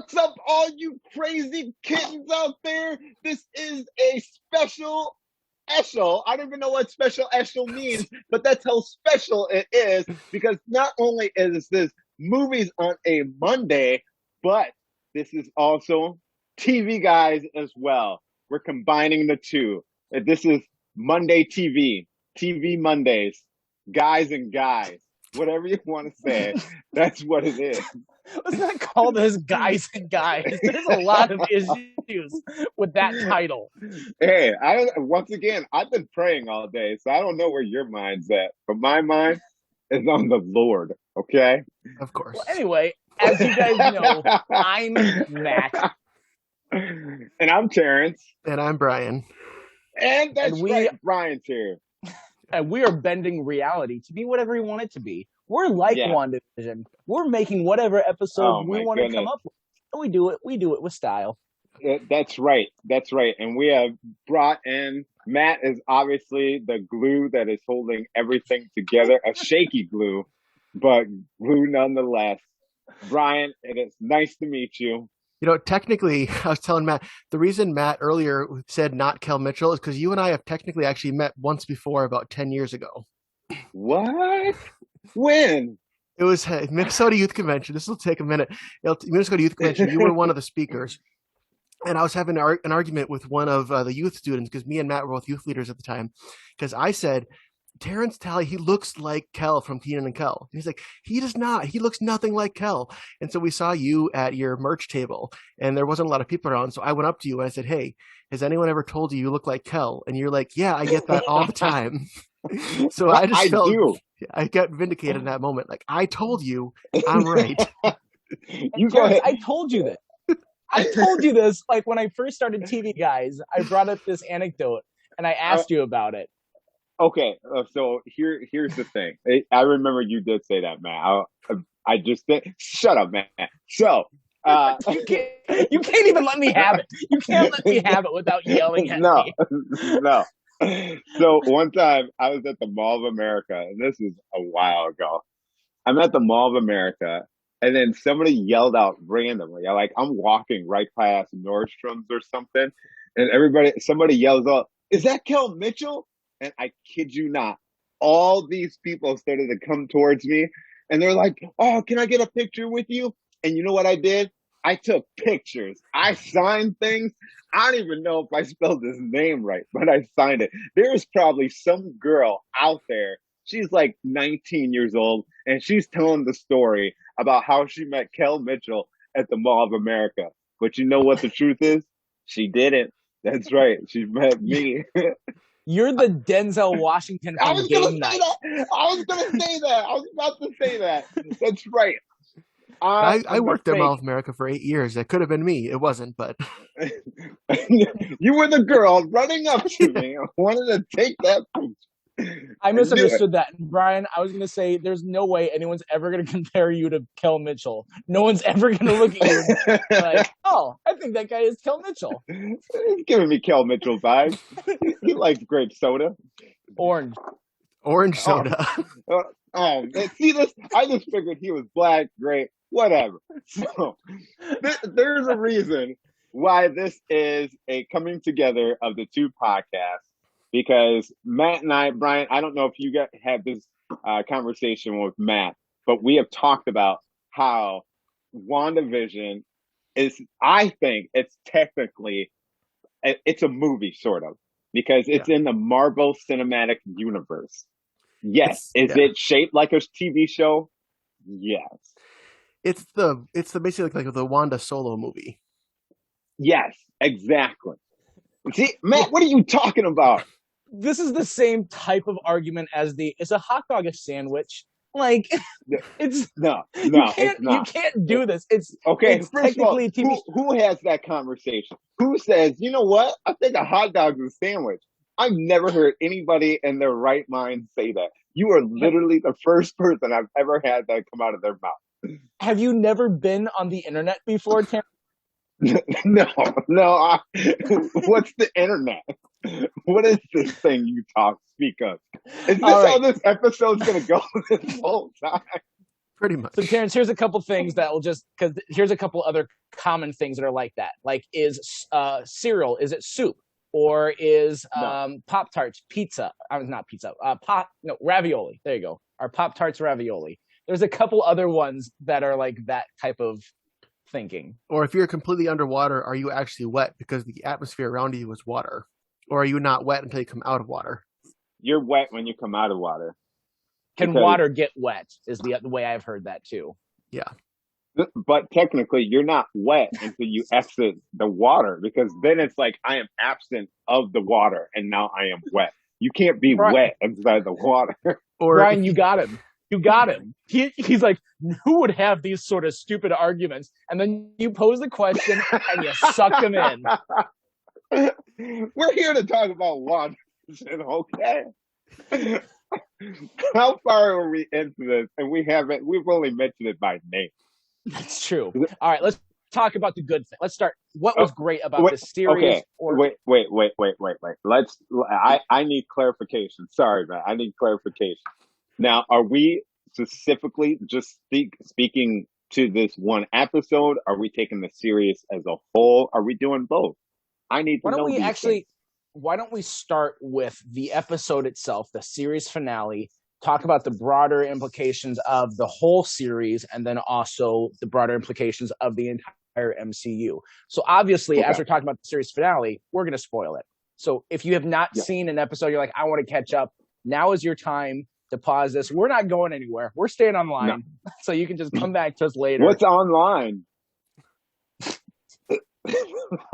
What's up, all you crazy kittens out there? This is a special eshel. I don't even know what special eshel means, but that's how special it is because not only is this movies on a Monday, but this is also TV guys as well. We're combining the two. This is Monday TV, TV Mondays, guys and guys, whatever you want to say. That's what it is. Let's not call this guys and guys. There's a lot of issues with that title. Hey, I once again, I've been praying all day, so I don't know where your mind's at, but my mind is on the Lord. Okay. Of course. Well, anyway, as you guys know, I'm Matt. And I'm Terrence. And I'm Brian. And that's right, Brian's here. And we are bending reality to be whatever we want it to be. We're like Wandavision. We're making whatever episode we want to come up with. And we do it with style. That's right. That's right. And we have brought in, Matt is obviously the glue that is holding everything together, a shaky glue, but glue nonetheless. Brian, it is nice to meet you. You know, technically, I was telling Matt, the reason Matt earlier said not Kel Mitchell is because you and I have technically actually met once before about 10 years ago. What? When? It was Minnesota Youth Convention. This will take a minute. Minnesota Youth Convention, you were one of the speakers. And I was having an argument with one of the youth students because me and Matt were both youth leaders at the time. Because I said, Terrence Talley, he looks like Kel from Kenan and Kel. And he's like, he does not. He looks nothing like Kel. And so we saw you at your merch table, and there wasn't a lot of people around. So I went up to you and I said, hey, has anyone ever told you look like Kel? And you're like, yeah, I get that all the time. So I just felt I got vindicated in that moment. Like, I told you, I'm right. You go ahead. I told you that. I told you this, like, when I first started TV Guys, I brought up this anecdote, and I asked you about it. Okay, so here's the thing. I remember you did say that, Matt. I just did. Shut up, Matt. So, you can't even let me have it. You can't let me have it without yelling at me. No. So one time I was at the Mall of America, and this is a while ago. I'm at the Mall of America, and then somebody yelled out randomly. I'm walking right past Nordstrom's or something, and somebody yells out, "Is that Kel Mitchell?" And I kid you not, all these people started to come towards me, and they're like, "Oh, can I get a picture with you?" And you know what I did? I took pictures. I signed things. I don't even know if I spelled his name right, but I signed it. There's probably some girl out there. She's like 19 years old, and she's telling the story about how she met Kel Mitchell at the Mall of America. But you know what the truth is? She didn't. That's right. She met me. You're the Denzel Washington from Game Night. I was going to say that. I was about to say that. That's right. I worked at Mall of America for 8 years. That could have been me. It wasn't, but you were the girl running up to me. I wanted to take that picture. I misunderstood that. Brian, I was going to say there's no way anyone's ever going to compare you to Kel Mitchell. No one's ever going to look at you like, oh, I think that guy is Kel Mitchell. He's giving me Kel Mitchell vibes. He likes grape soda. Orange soda. See this? I just figured he was black, great, whatever. So there's a reason why this is a coming together of the two podcasts. Because Matt and I, Brian, I don't know if you had this conversation with Matt, but we have talked about how WandaVision is, I think it's technically, it's a movie sort of, because it's in the Marvel Cinematic Universe. Yes. Is it shaped like a TV show? Yes. It's basically like the Wanda Solo movie. Yes, exactly. See, Matt, what are you talking about? This is the same type of argument as it's a hot dog a sandwich. Like, it's it's not. You can't do this. It's okay. It's first of all, who has that conversation? Who says, you know what? I think a hot dog is a sandwich. I've never heard anybody in their right mind say that. You are literally the first person I've ever had that come out of their mouth. Have you never been on the internet before, Terrence? No. What's the internet? What is this thing you speak of? Is this how this episode's going to go this whole time? Pretty much. So Terrence, here's a couple things that will just because here's a couple other common things that are like that. Like, is cereal? Is it soup? Or is No. Pop Tarts pizza? Not pizza. Ravioli. There you go. Are Pop Tarts ravioli? There's a couple other ones that are like that type of thinking. Or if you're completely underwater, are you actually wet because the atmosphere around you is water? Or are you not wet until you come out of water? You're wet when you come out of water. Can Because- water get wet? Is the way I've heard that too. Yeah. But technically, you're not wet until you exit the water, because then it's like I am absent of the water and now I am wet. You can't be wet inside the water. Or Brian, you got him. You got him. He's like, who would have these sort of stupid arguments? And then you pose the question and you suck them in. We're here to talk about WandaVision, okay? How far are we into this? And we've only mentioned it by name. That's true. All right, let's talk about the good thing. Let's start. What was great about this series? Okay. Wait. I need clarification. Sorry, man. I need clarification. Now, are we specifically just speaking to this one episode? Are we taking the series as a whole? Are we doing both? I need to know. Why don't we start with the episode itself, the series finale, talk about the broader implications of the whole series, and then also the broader implications of the entire MCU. So obviously, as we're talking about the series finale, we're going to spoil it. So if you have not seen an episode, you're like, I want to catch up, now is your time to pause this. We're not going anywhere. We're staying online. No. So you can just come back to us later. What's online?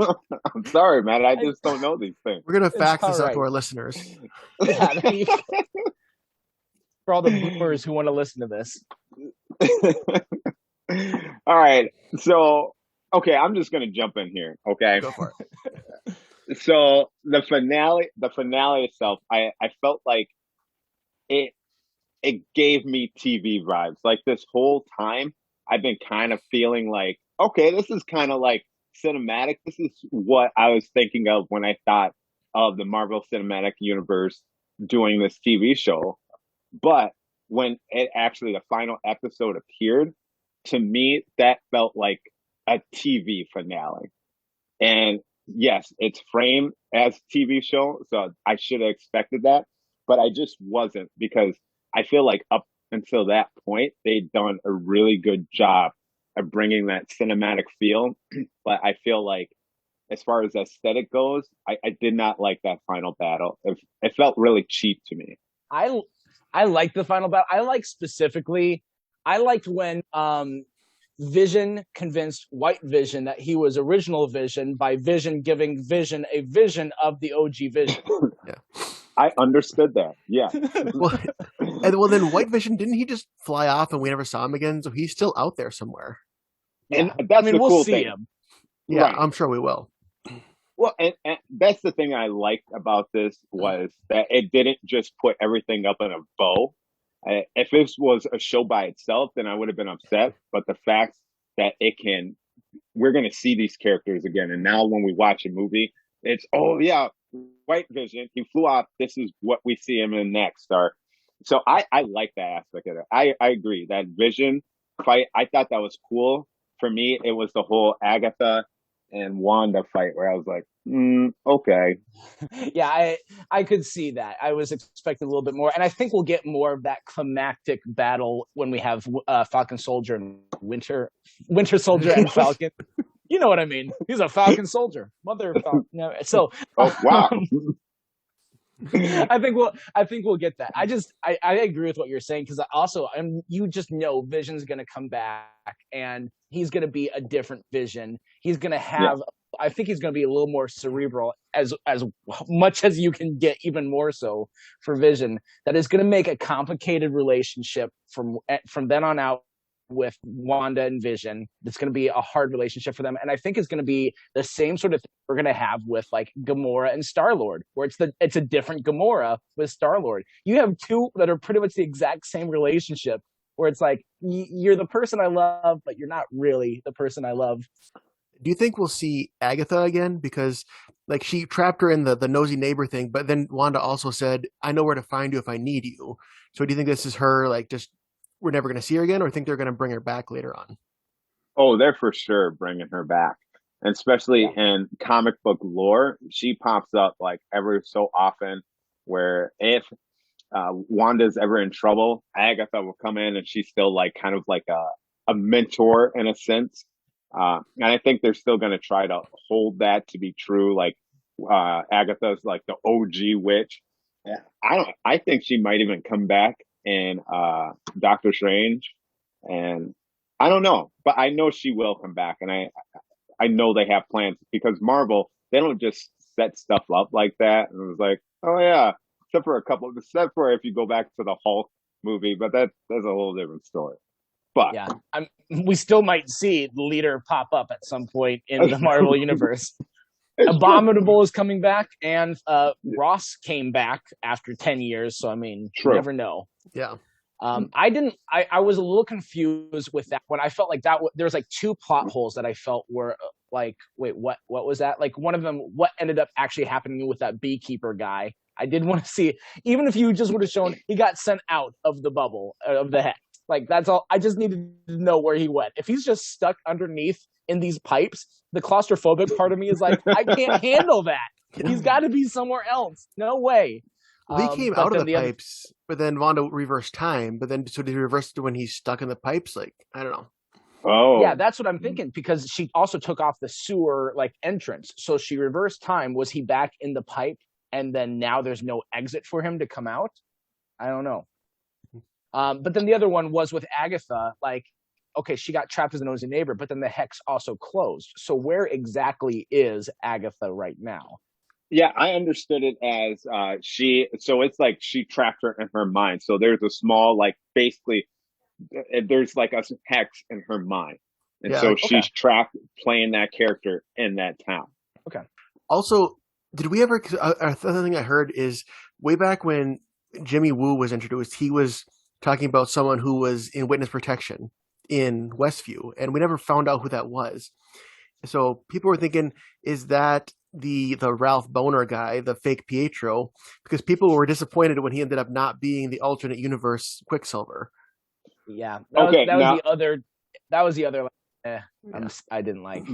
I'm sorry, man. I just don't know these things. We're going to fax this out to our listeners. Yeah, for all the boomers who want to listen to this. All right. So, okay, I'm just going to jump in here. Okay. Go for it. So the finale itself, I felt like it gave me TV vibes. Like this whole time, I've been kind of feeling like, okay, this is kind of like cinematic. This is what I was thinking of when I thought of the Marvel Cinematic Universe doing this TV show. But when the final episode appeared, to me, that felt like a TV finale. And yes, it's framed as TV show, so I should have expected that, but I just wasn't, because I feel like up until that point, they'd done a really good job of bringing that cinematic feel. But I feel like as far as aesthetic goes, I did not like that final battle. It felt really cheap to me. I liked the final battle. I liked when Vision convinced White Vision that he was original Vision by Vision giving Vision a vision of the OG Vision. Yeah. I understood that. Yeah. well, then White Vision, didn't he just fly off and we never saw him again? So he's still out there somewhere. And that's the we'll cool see thing. Him. Yeah, right. I'm sure we will. Well, and that's the thing I liked about this, was that it didn't just put everything up in a bow. If this was a show by itself, then I would have been upset. But the fact that we're going to see these characters again. And now when we watch a movie, it's, oh yeah, White Vision, he flew off. This is what we see him in next. So I like that aspect of it. I agree. That Vision fight, I thought that was cool. For me, it was the whole Agatha and Wanda fight where I was like, okay. Yeah, I could see that. I was expecting a little bit more. And I think we'll get more of that climactic battle when we have Falcon Soldier and Winter Soldier and Falcon. You know what I mean? He's a Falcon Soldier. Mother Falcon. So, oh, wow. I think we'll get that. I agree with what you're saying, because you just know Vision's going to come back and he's going to be a different Vision. He's going to have, I think he's going to be a little more cerebral, as much as you can get, even more so for Vision. That is going to make a complicated relationship from then on out with Wanda and Vision. It's going to be a hard relationship for them, and I think it's going to be the same sort of thing we're going to have with like Gamora and Star-Lord, where it's a different Gamora with Star-Lord. You have two that are pretty much the exact same relationship, where it's like you're the person I love, but you're not really the person I love. Do you think we'll see Agatha again? Because like she trapped her in the nosy neighbor thing, but then Wanda also said, I know where to find you if I need you. So do you think this is her like just we're never going to see her again, or think they're going to bring her back later on? Oh, they're for sure bringing her back. And especially in comic book lore, she pops up like every so often where if Wanda's ever in trouble, Agatha will come in and she's still like kind of like a mentor in a sense. And I think they're still going to try to hold that to be true. Like Agatha's like the OG witch. Yeah, I think she might even come back in Doctor Strange, and I don't know, but I know she will come back, and I know they have plans because Marvel, they don't just set stuff up like that. And it was like, oh yeah, except for if you go back to the Hulk movie, but that's a whole different story. But yeah, we still might see the leader pop up at some point in the Marvel universe. Abominable is coming back, and Ross came back after 10 years. So I mean, you never know. Yeah. I was a little confused with that when I felt like there was like two plot holes that I felt were like, wait, what was that? Like one of them, what ended up actually happening with that beekeeper guy? I did want to see, even if you just would have shown he got sent out of the bubble of the hex. Like that's all. I just needed to know where he went. If he's just stuck underneath in these pipes, the claustrophobic part of me is like, I can't handle that. He's got to be somewhere else. No way. He came out of the pipes, but then Wanda reversed time. But then, so did he reverse it when he's stuck in the pipes? Like, I don't know. Oh, yeah, that's what I'm thinking, because she also took off the sewer like entrance, so she reversed time. Was he back in the pipe, and then now there's no exit for him to come out? I don't know. But then the other one was with Agatha. Like, okay, she got trapped as a nosy neighbor, but then the hex also closed. So where exactly is Agatha right now? Yeah, I understood it as so it's like she trapped her in her mind. So there's a small, like, basically, there's like a hex in her mind. And so she's trapped playing that character in that town. Okay. Also, did we ever, another thing I heard is way back when Jimmy Woo was introduced, he was talking about someone who was in witness protection in Westview, and we never found out who that was. So people were thinking, is that the Ralph Boner guy, the fake Pietro? Because people were disappointed when he ended up not being the alternate universe Quicksilver. Yeah, that was the other. I didn't like.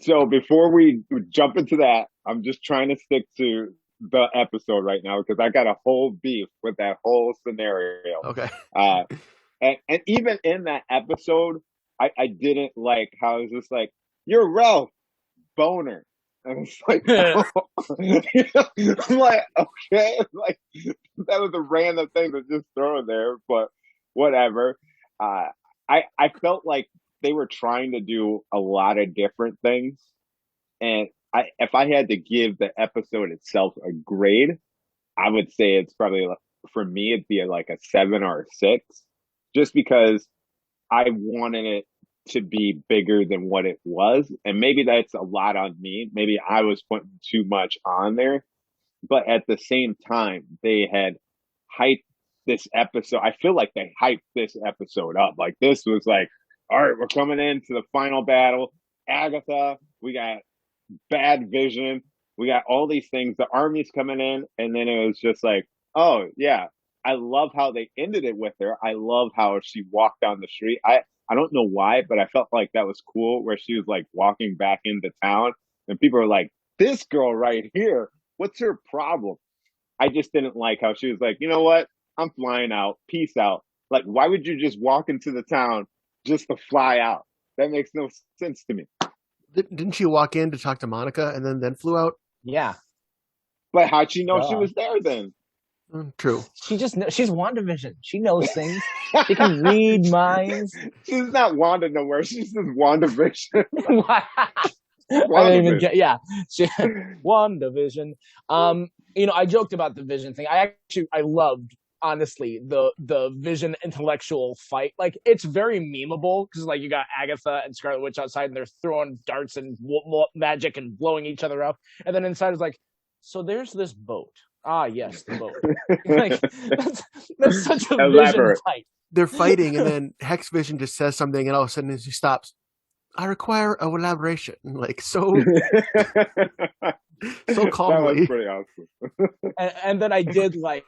So before we jump into that, I'm just trying to stick to the episode right now because I got a whole beef with that whole scenario. Okay. And even in that episode, I didn't like how it was just like, you're Ralph Boner. And it's like, oh. I'm like, okay, like that was a random thing to just throw in there, but whatever. I felt like they were trying to do a lot of different things, and if I had to give the episode itself a grade, I would say it's probably, for me, it'd be like a 7 or a 6, just because I wanted it to be bigger than what it was. And maybe that's a lot on me. Maybe I was putting too much on there. But at the same time, they had hyped this episode. I feel like they hyped this episode up. Like, this was like, all right, we're coming into the final battle. Agatha, we got Bad Vision, we got all these things. The army's coming in. And then it was just like, oh, yeah. I love how they ended it with her. I love how she walked down the street. I don't know why, but I felt like that was cool, where she was like walking back into town and people are like, this girl right here, what's her problem? I just didn't like how she was like, you know what? I'm flying out. Peace out. Like, why would you just walk into the town just to fly out? That makes no sense to me. Didn't she walk in to talk to Monica and then flew out? Yeah. But how'd she know she was there then? True. She's WandaVision. She knows things. She can read minds. She's not Wanda nowhere. She's just WandaVision. WandaVision. I joked about the Vision thing. I loved, honestly, the Vision intellectual fight. Like, it's very memeable because, like, you got Agatha and Scarlet Witch outside and they're throwing darts and magic and blowing each other up, and then inside is like, so there's this boat. Ah, yes, the boat. Like, that's such a Vision fight. They're fighting, and then Hex Vision just says something, and all of a sudden she stops. I require a elaboration, like so That so was calmly. pretty awesome. And then I did like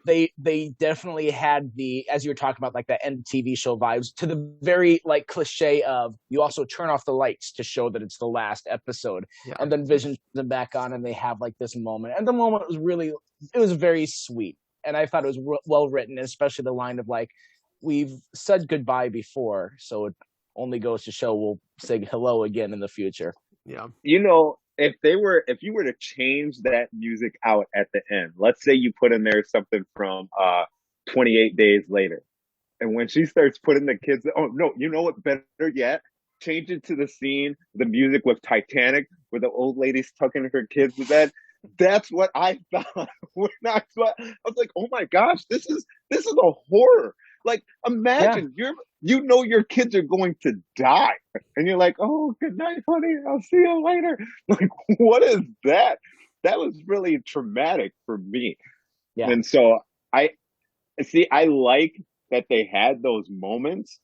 they definitely had the, as you were talking about, like that end TV show vibes, to the very like cliche of you also turn off the lights to show that it's the last episode, Yeah. and then Vision turns them back on and they have like this moment, and the moment was really, it was very sweet, and I thought it was well written, especially the line of like, we've said goodbye before, so it only goes to show we'll say hello again in the future. Yeah. You know, if you were to change that music out at the end, let's say you put in there something from 28 Days Later, and when she starts putting the kids, oh no, you know what? Better yet, change it to the scene, the music with Titanic, where the old lady's tucking her kids to bed. That's what I thought. I was like, oh my gosh, this is a horror. Like, imagine you know your kids are going to die, and you're like, oh, good night, honey. I'll see you later. Like, what is that? That was really traumatic for me. Yeah. And so I see. I like that they had those moments.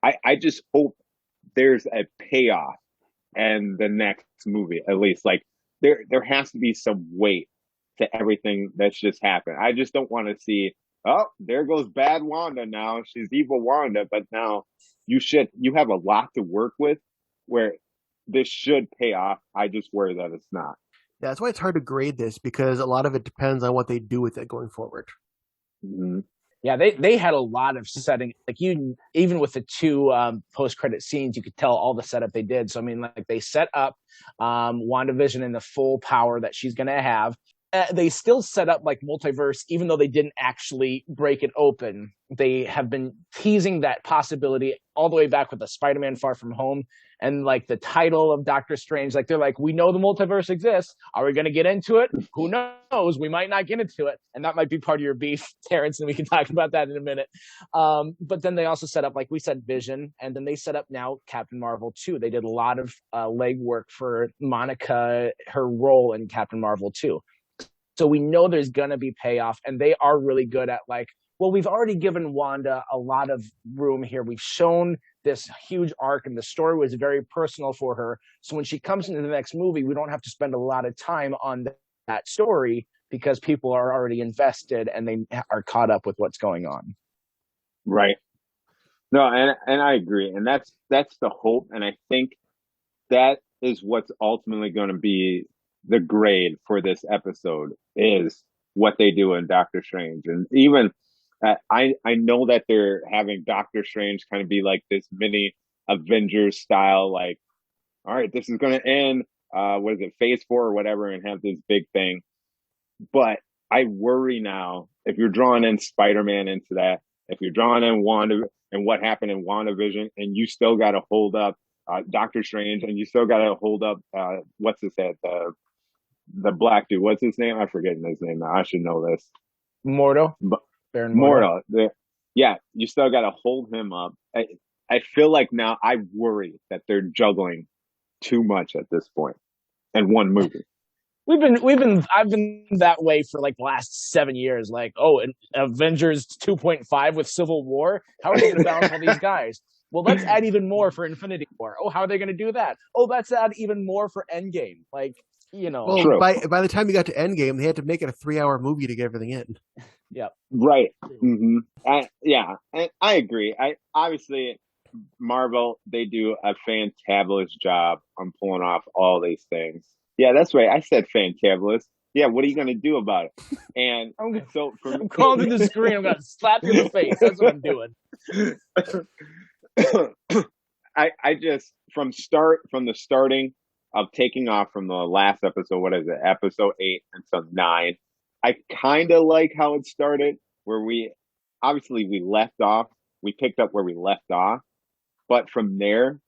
I just hope there's a payoff and the next movie, at least. Like there has to be some weight to everything that's just happened. I just don't want to see, oh, there goes bad Wanda now. She's evil Wanda, but now you have a lot to work with where this should pay off. I just worry that it's not. Yeah, that's why it's hard to grade this, because a lot of it depends on what they do with it going forward. Mm-hmm. Yeah, they had a lot of setting. Like, you, even with the two post credit scenes, you could tell all the setup they did. So I mean, like, they set up WandaVision in the full power that she's going to have. They still set up like multiverse, even though they didn't actually break it open. They have been teasing that possibility all the way back with the Spider-Man Far From Home and like the title of Doctor Strange. Like, they're like, we know the multiverse exists. Are we going to get into it? Who knows? We might not get into it, and that might be part of your beef, Terrence, and we can talk about that in a minute. But then they also set up, like we said, Vision, and then they set up now Captain Marvel 2. They did a lot of legwork for Monica, her role in Captain Marvel 2. So we know there's going to be payoff, and they are really good at like, well, we've already given Wanda a lot of room here. We've shown this huge arc, and the story was very personal for her. So when she comes into the next movie, we don't have to spend a lot of time on that story because people are already invested and they are caught up with what's going on. Right. No, and I agree. And that's the hope. And I think that is what's ultimately going to be the grade for this episode, is what they do in Doctor Strange. And even I know that they're having Doctor Strange kind of be like this mini Avengers style, like, all right, this is going to end, what is it, phase 4 or whatever, and have this big thing. But I worry now, if you're drawing in Spider-Man into that, if you're drawing in Wanda and what happened in WandaVision, and you still got to hold up Doctor Strange, and you still got to hold up, what's his head, the black dude, what's his name? I'm forgetting his name now. I should know this. Mordo. But Baron Mordo. Yeah, you still got to hold him up. I feel like now I worry that they're juggling too much at this point in one movie. I've been that way for like the last 7 years. Like, oh, Avengers 2.5 with Civil War. How are they going to balance all these guys? Well, let's add even more for Infinity War. Oh, how are they going to do that? Oh, let's add even more for Endgame. Like, you know. Well, True. by the time you got to Endgame, they had to make it a 3-hour movie to get everything in. Yeah. Right. Mm-hmm. I agree. I obviously Marvel, they do a fantabulous job on pulling off all these things. Yeah, that's right. I said fantabulous. Yeah, what are you going to do about it? And so I'm calling to the screen. I'm going to slap you in the face. That's what I'm doing. I just from the starting of taking off from the last episode, what is it, episode 8 until 9, I kind of like how it started, where we left off, we picked up where we left off, but from there,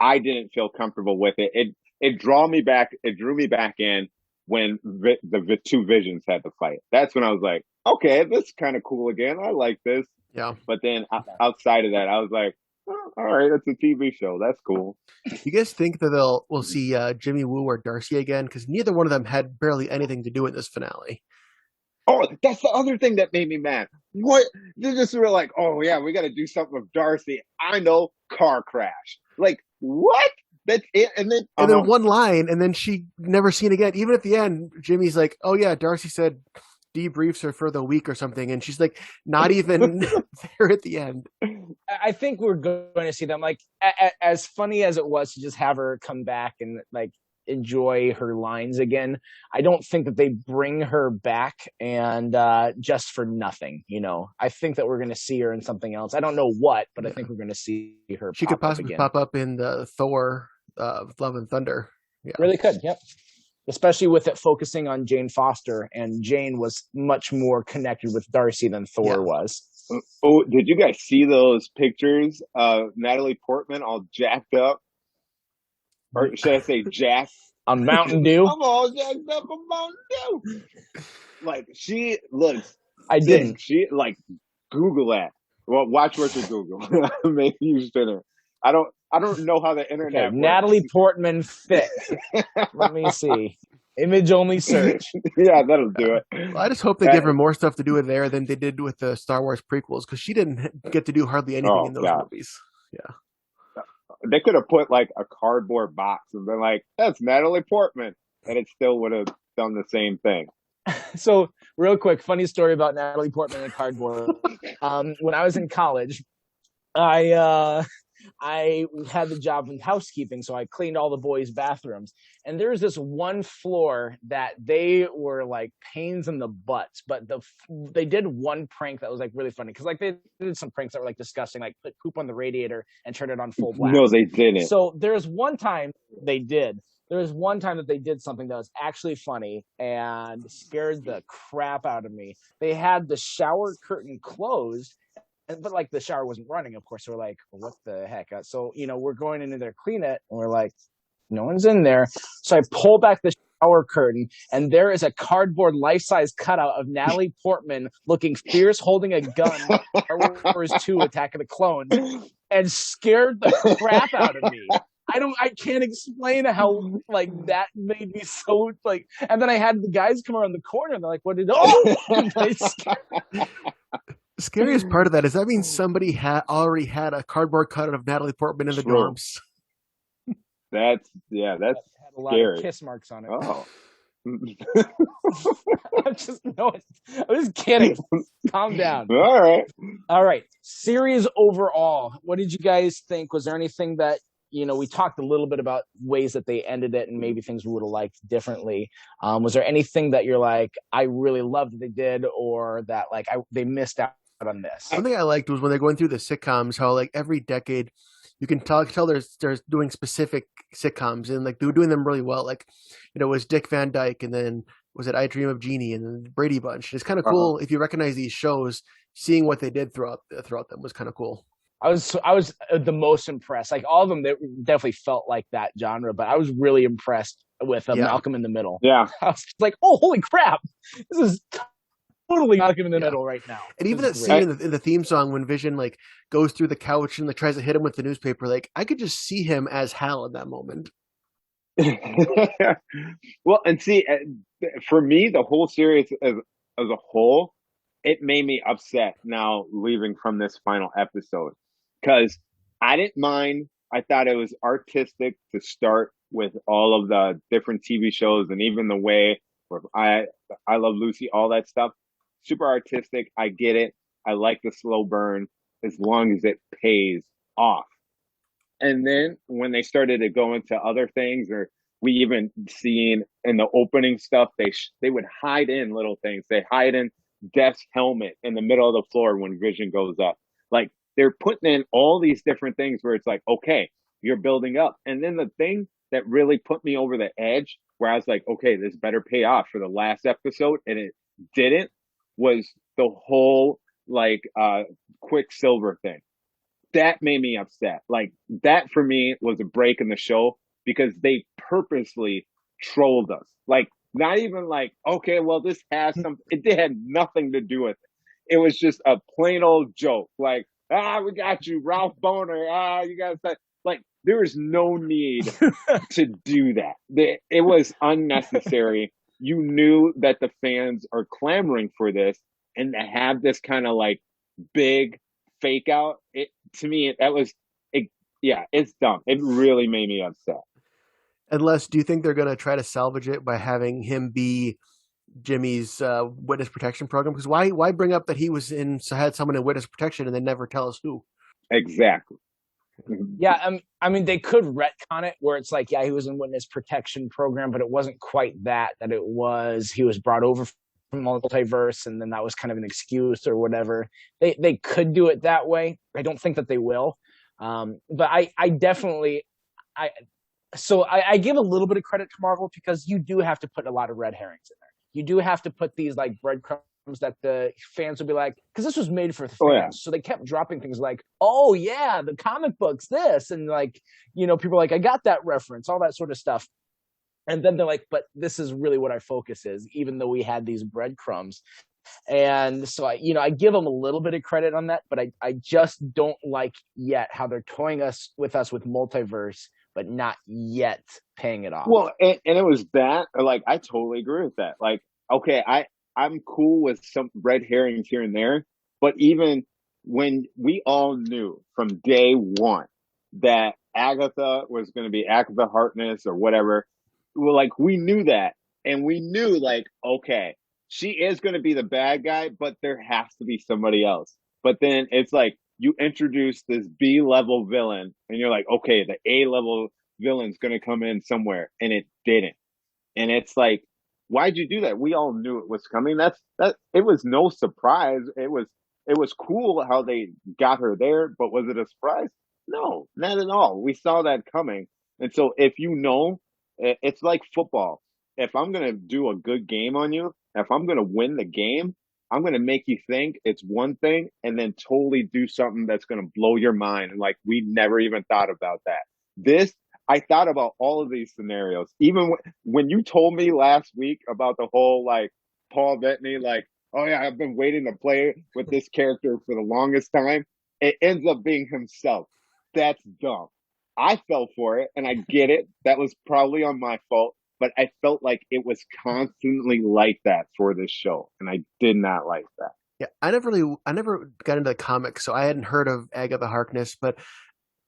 I didn't feel comfortable with it. It drew me back in when the two Visions had to fight. That's when I was like, okay, this is kind of cool again. I like this. Yeah. But then outside of that, I was like, oh, all right, it's a TV show. That's cool. You guys think that we'll see Jimmy Woo or Darcy again? Because neither one of them had barely anything to do in this finale. Oh, that's the other thing that made me mad. What? They just were like, oh, yeah, we got to do something with Darcy. I know, car crash. Like what? That's it. And then And then one line, and then she never seen again. Even at the end, Jimmy's like, "Oh yeah, Darcy said debriefs are for the week or something," and she's like, not even there at the end. I think we're going to see them. Like, as funny as it was to just have her come back and like enjoy her lines again, I don't think that they bring her back and just for nothing. I think that we're going to see her in something else. I don't know what, but I think we're going to see her. She could possibly pop up in the Thor, Love and Thunder. Yeah, really could. Yep. Especially with it focusing on Jane Foster, and Jane was much more connected with Darcy than Thor was. Oh, did you guys see those pictures of Natalie Portman all jacked up? Or should I say jacked? On Mountain Dew? I'm all jacked up on Mountain Dew. Like, she looks I sick. didn't. She, like, Google that. Well, watch what you Google. Maybe you shouldn't. I don't know how the internet works. Natalie Portman fit. Let me see. Image only search. Yeah, that'll do it. Well, I just hope they give her more stuff to do with there than they did with the Star Wars prequels, because she didn't get to do hardly anything in those movies. Yeah. They could have put like a cardboard box and been like, "That's Natalie Portman," and it still would have done the same thing. So, real quick, funny story about Natalie Portman and cardboard. When I was in college, I had the job in housekeeping, so I cleaned all the boys' bathrooms. And there's this one floor that they were like pains in the butts, but they did one prank that was like really funny, because like they did some pranks that were like disgusting, like put poop on the radiator and turn it on full blast. No, they didn't. So there's one time they did. There was one time that they did something that was actually funny and scared the crap out of me. They had the shower curtain closed, but like the shower wasn't running, of course. So we're like, well, what the heck? So, we're going into there to clean it, and we're like, no one's in there. So I pull back the shower curtain, and there is a cardboard life-size cutout of Natalie Portman looking fierce, holding a gun, Star Wars 2 Attack of the Clones, and scared the crap out of me. I can't explain how like that made me so like. And then I had the guys come around the corner, and they're like, "What did?" The scariest part of that is that means somebody already had a cardboard cutout of Natalie Portman in the dorms. That's had a lot scary. of kiss marks on it. Oh. I'm just kidding. Calm down. All right. Series overall, what did you guys think? Was there anything that we talked a little bit about ways that they ended it and maybe things we would have liked differently. Was there anything that you're like, I really loved that they did, or that like they missed out on this? Something I liked was when they're going through the sitcoms, how like every decade you can tell they're doing specific sitcoms, and like they were doing them really well. Like, it was Dick Van Dyke, and then was it I Dream of Jeannie, and then Brady Bunch. It's kind of cool if you recognize these shows. Seeing what they did throughout them was kind of cool. I was the most impressed. Like all of them, they definitely felt like that genre, but I was really impressed with Malcolm in the Middle. Yeah, I was like, oh, holy crap! This is totally Malcolm in the Middle right now. And even that scene in the theme song when Vision like goes through the couch and like tries to hit him with the newspaper, like I could just see him as Hal in that moment. Well, and see, for me, the whole series as a whole, it made me upset now leaving from this final episode, because I didn't mind. I thought it was artistic to start with all of the different TV shows, and even the way where I Love Lucy, all that stuff, super artistic. I get it. I like the slow burn as long as it pays off. And then when they started to go into other things, or we even seen in the opening stuff, they would hide in little things. They hide in Death's helmet in the middle of the floor when Vision goes up. Like, they're putting in all these different things where it's like, okay, you're building up. And then the thing that really put me over the edge, where I was like, okay, this better pay off for the last episode, and it didn't, was the whole like Quicksilver thing. That made me upset. Like, that for me was a break in the show, because they purposely trolled us. Like, not even like, okay, well, this has some, it had nothing to do with it. It was just a plain old joke. Like, we got you, Ralph Boner. You got to, like, there was no need to do that. It was unnecessary. You knew that the fans are clamoring for this, and to have this kind of like big fake out, to me, it Yeah, it's dumb. It really made me upset. Unless, do you think they're going to try to salvage it by having him be Jimmy's witness protection program? Because why bring up that he was in so had someone in witness protection and then never tell us who? Exactly. Yeah, I mean, they could retcon it where it's like, yeah, he was in witness protection program, but it wasn't quite that. That it was he was brought over from multiverse, and then that was kind of an excuse or whatever. They could do it that way. I don't think that they will, but I definitely I I give a little bit of credit to Marvel because you do have to put a lot of red herrings in there. You do have to put these like breadcrumbs that the fans will be like, because this was made for the Oh yeah. fans. So they kept dropping things like, oh yeah, the comic books, this, and like, people are like, I got that reference, all that sort of stuff. And then they're like, but this is really what our focus is, even though we had these breadcrumbs. And so I give them a little bit of credit on that, but I just don't like yet how they're toying with multiverse, but not yet paying it off. Well, and it was that, like, I totally agree with that. Like, okay, I'm cool with some red herrings here and there, but even when we all knew from day one that Agatha was going to be Agatha Harkness or whatever, well, like, we knew that, and we knew, like, okay, she is going to be the bad guy, but there has to be somebody else. But then it's like you introduce this B level villain, and you're like, okay, the A level villain's going to come in somewhere, and it didn't. And it's like, why'd you do that? We all knew it was coming. That it was no surprise. It was cool how they got her there, but was it a surprise? No, not at all. We saw that coming. And so if you know, it's like football. If I'm gonna do a good game on you, if I'm gonna win the game, I'm gonna make you think it's one thing and then totally do something that's gonna blow your mind. And like we never even thought about that. This I thought about all of these scenarios. Even when you told me last week about the whole like Paul Bettany, like, oh yeah, I've been waiting to play with this character for the longest time. It ends up being himself. That's dumb. I fell for it and I get it. That was probably on my fault, but I felt like it was constantly like that for this show. And I did not like that. Yeah, I never got into the comics, so I hadn't heard of Agatha Harkness. But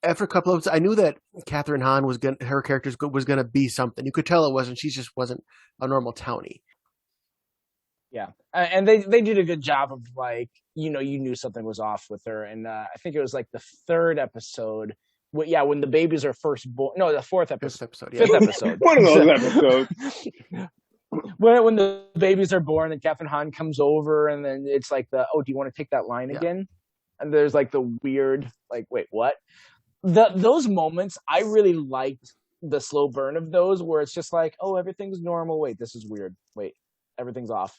after a couple of, I knew that Catherine Hahn her character was gonna be something. You could tell it wasn't. She just wasn't a normal townie. Yeah, and they did a good job of like you knew something was off with her, and I think it was like the third episode. When the babies are first born. No, the fourth episode. Yeah. Fifth episode. One of those episodes. when the babies are born, and Catherine Hahn comes over, and then it's like do you want to take that line again? And there's like the weird, like, wait, what? Those moments, I really liked the slow burn of those, where it's just like, oh, everything's normal. Wait, this is weird. Wait, everything's off.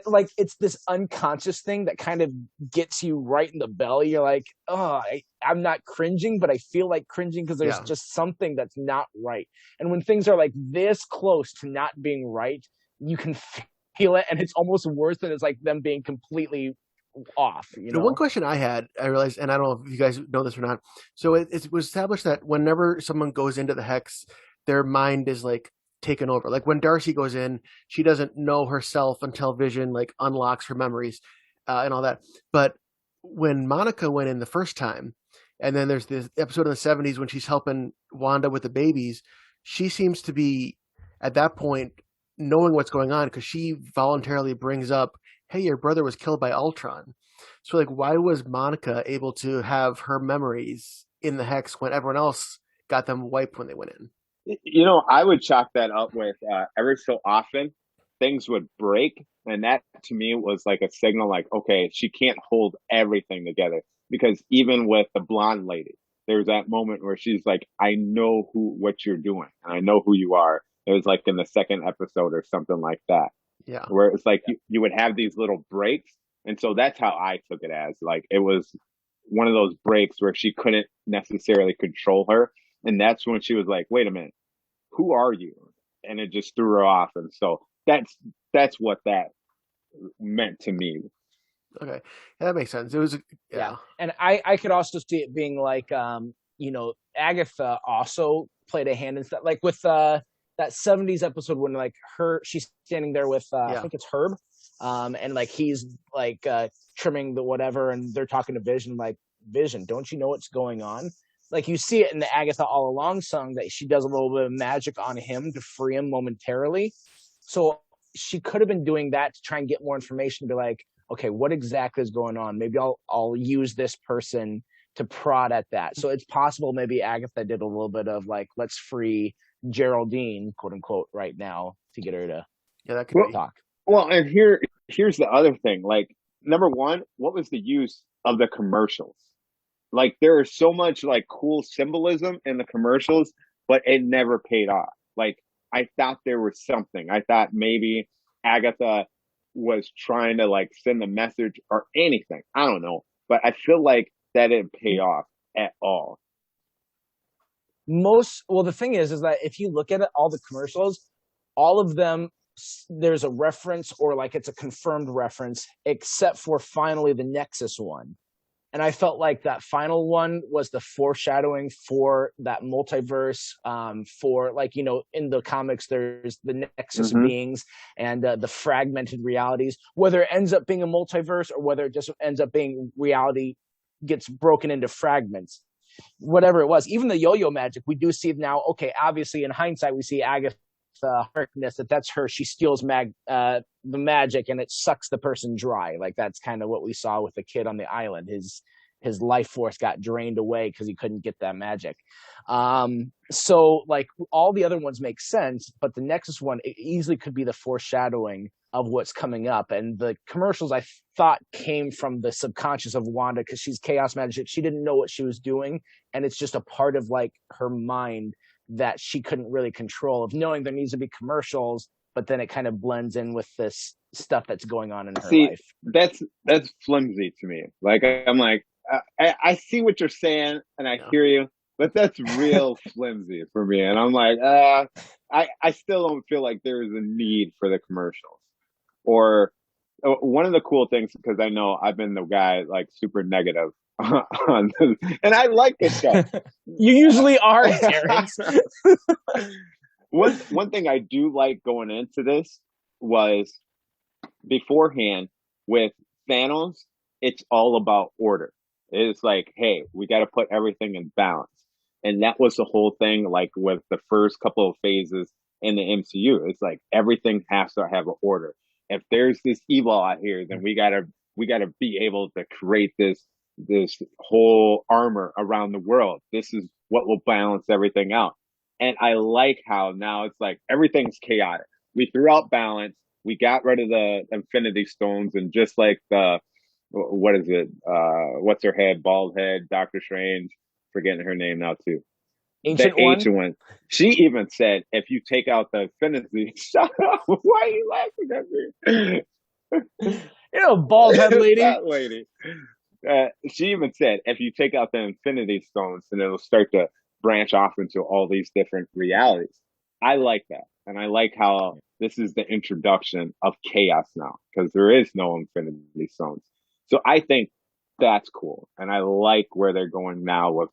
Like it's this unconscious thing that kind of gets you right in the belly. You're like, oh, I'm not cringing, but I feel like cringing because there's just something that's not right. And when things are like this close to not being right, you can feel it, and it's almost worse than it's like them being completely off. The one question I had, I realized, and I don't know if you guys know this or not. So it was established that whenever someone goes into the hex, their mind is like taken over. Like when Darcy goes in, she doesn't know herself until Vision like unlocks her memories and all that. But when Monica went in the first time, and then there's this episode in the 70s when she's helping Wanda with the babies, she seems to be at that point knowing what's going on because she voluntarily brings up, hey, your brother was killed by Ultron. So like, why was Monica able to have her memories in the hex when everyone else got them wiped when they went in? I would chalk that up with every so often things would break. And that to me was like a signal like, okay, she can't hold everything together. Because even with the blonde lady, there's that moment where she's like, I know what you're doing and I know who you are. It was like in the second episode or something like that. Yeah. Where it's like you would have these little breaks. And so that's how I took it as like it was one of those breaks where she couldn't necessarily control her. And that's when she was like, wait a minute, who are you? And it just threw her off. And so that's what that meant to me. Okay. Yeah, that makes sense. It was, yeah. And I could also see it being like, Agatha also played a hand in stuff like with, that 70s episode when like she's standing there with I think it's Herb, and like he's like trimming the whatever, and they're talking to Vision like, Vision, don't you know what's going on? like you see it in the Agatha All Along song that she does a little bit of magic on him to free him momentarily. So she could have been doing that to try and get more information, to be like, okay, what exactly is going on? Maybe I'll use this person to prod at that. So it's possible maybe Agatha did a little bit of like, let's free Geraldine, quote unquote, right now to get her to that could be. talk. Well, and here's the other thing. Like, number one, what was the use of the commercials? Like, there is so much like cool symbolism in the commercials, but it never paid off. Like, I thought there was something. I thought maybe Agatha was trying to like send a message or anything. I don't know, but I feel like that didn't pay off at all. The thing is that if you look at it, all the commercials, all of them, there's a reference, or like it's a confirmed reference, except for finally the Nexus one. And I felt like that final one was the foreshadowing for that multiverse, for like, in the comics, there's the Nexus beings and the fragmented realities, whether it ends up being a multiverse or whether it just ends up being reality gets broken into fragments, whatever it was. Even the yo-yo magic, we do see now, okay, obviously in hindsight, we see Agatha Harkness, that's her. She steals the magic and it sucks the person dry. Like that's kind of what we saw with the kid on the island. His life force got drained away because he couldn't get that magic. So like all the other ones make sense, but the Nexus one, it easily could be the foreshadowing of what's coming up. And the commercials, I thought, came from the subconscious of Wanda, because she's chaos magic. She didn't know what she was doing, and it's just a part of like her mind that she couldn't really control, of knowing there needs to be commercials, but then it kind of blends in with this stuff that's going on in her life. That's flimsy to me. Like, I'm like, I see what you're saying and I hear you, but that's real flimsy for me. And I'm like, I still don't feel like there is a need for the commercials. Or one of the cool things, because I know I've been the guy like super negative on this, and I like this stuff. You usually are, Terrence. One thing I do like going into this was beforehand with Thanos, it's all about order. It's like, hey, we got to put everything in balance. And that was the whole thing, like with the first couple of phases in the MCU. It's like everything has to have an order. If there's this evil out here, then we gotta be able to create this whole armor around the world. This is what will balance everything out. And I like how now it's like everything's chaotic. We threw out balance. We got rid of the Infinity Stones, and just like what is it? What's her head? Bald head, Doctor Strange. Forgetting her name now too. Ancient one. She even said, if you take out the Infinity, shut up. Why are you laughing at me? Bald head lady. That lady. She even said, if you take out the Infinity Stones, then it'll start to branch off into all these different realities. I like that. And I like how this is the introduction of chaos now, because there is no Infinity Stones. So I think that's cool. And I like where they're going now with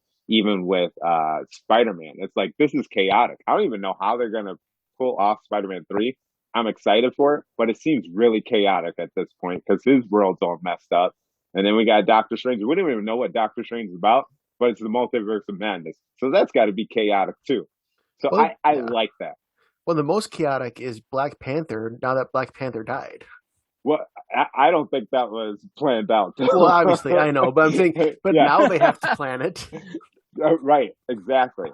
Spider-Man. It's like, this is chaotic. I don't even know how they're going to pull off Spider-Man 3. I'm excited for it, but it seems really chaotic at this point because his world's all messed up. And then we got Doctor Strange. We don't even know what Doctor Strange is about, but it's the multiverse of madness. So that's got to be chaotic too. So I like that. Well, the most chaotic is Black Panther, now that Black Panther died. Well, I don't think that was planned out. Well, obviously, I know, but I'm saying, now they have to plan it. Right, exactly.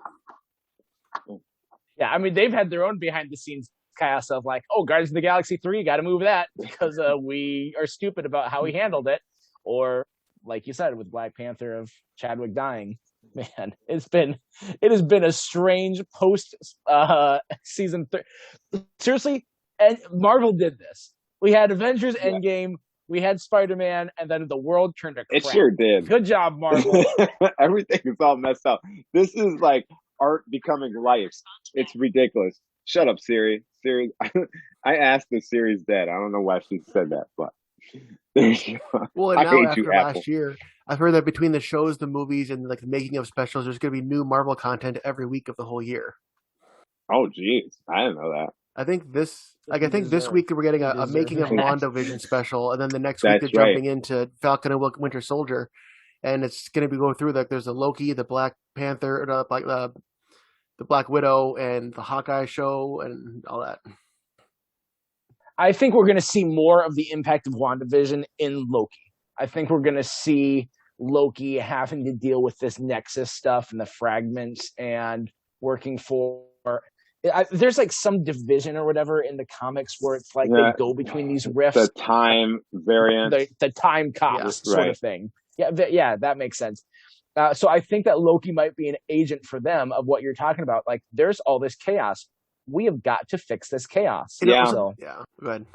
Yeah, I mean, they've had their own behind-the-scenes chaos of like, oh, Guardians of the Galaxy 3, got to move that because we are stupid about how we handled it. Or, like you said, with Black Panther of Chadwick dying. Man, it has been a strange post season 3. Seriously, and Marvel did this. We had Avengers Endgame, we had Spider-Man, and then the world turned to crap. It sure did. Good job, Marvel. Everything is all messed up. This is like art becoming life. It's ridiculous. Shut up, Siri. Siri, I asked if Siri's dead. I don't know why she said that, but well, and now after last year, I've heard that between the shows, the movies, and like the making of specials, there's going to be new Marvel content every week of the whole year. Oh, geez, I didn't know that. I think this week we're getting a making of WandaVision special, and then the next week they're jumping into Falcon and Winter Soldier, and it's going to be going through like there's a Loki, the Black Panther, the Black Widow, and the Hawkeye show, and all that. I think we're going to see more of the impact of WandaVision in Loki. I think we're going to see Loki having to deal with this Nexus stuff and the fragments and working for. There's like some division or whatever in the comics where it's like they go between these rifts. The time variance. The time cops sort of thing. Yeah, that makes sense. So I think that Loki might be an agent for them of what you're talking about. Like, there's all this chaos. We have got to fix this chaos. Yeah. So, yeah. Go ahead.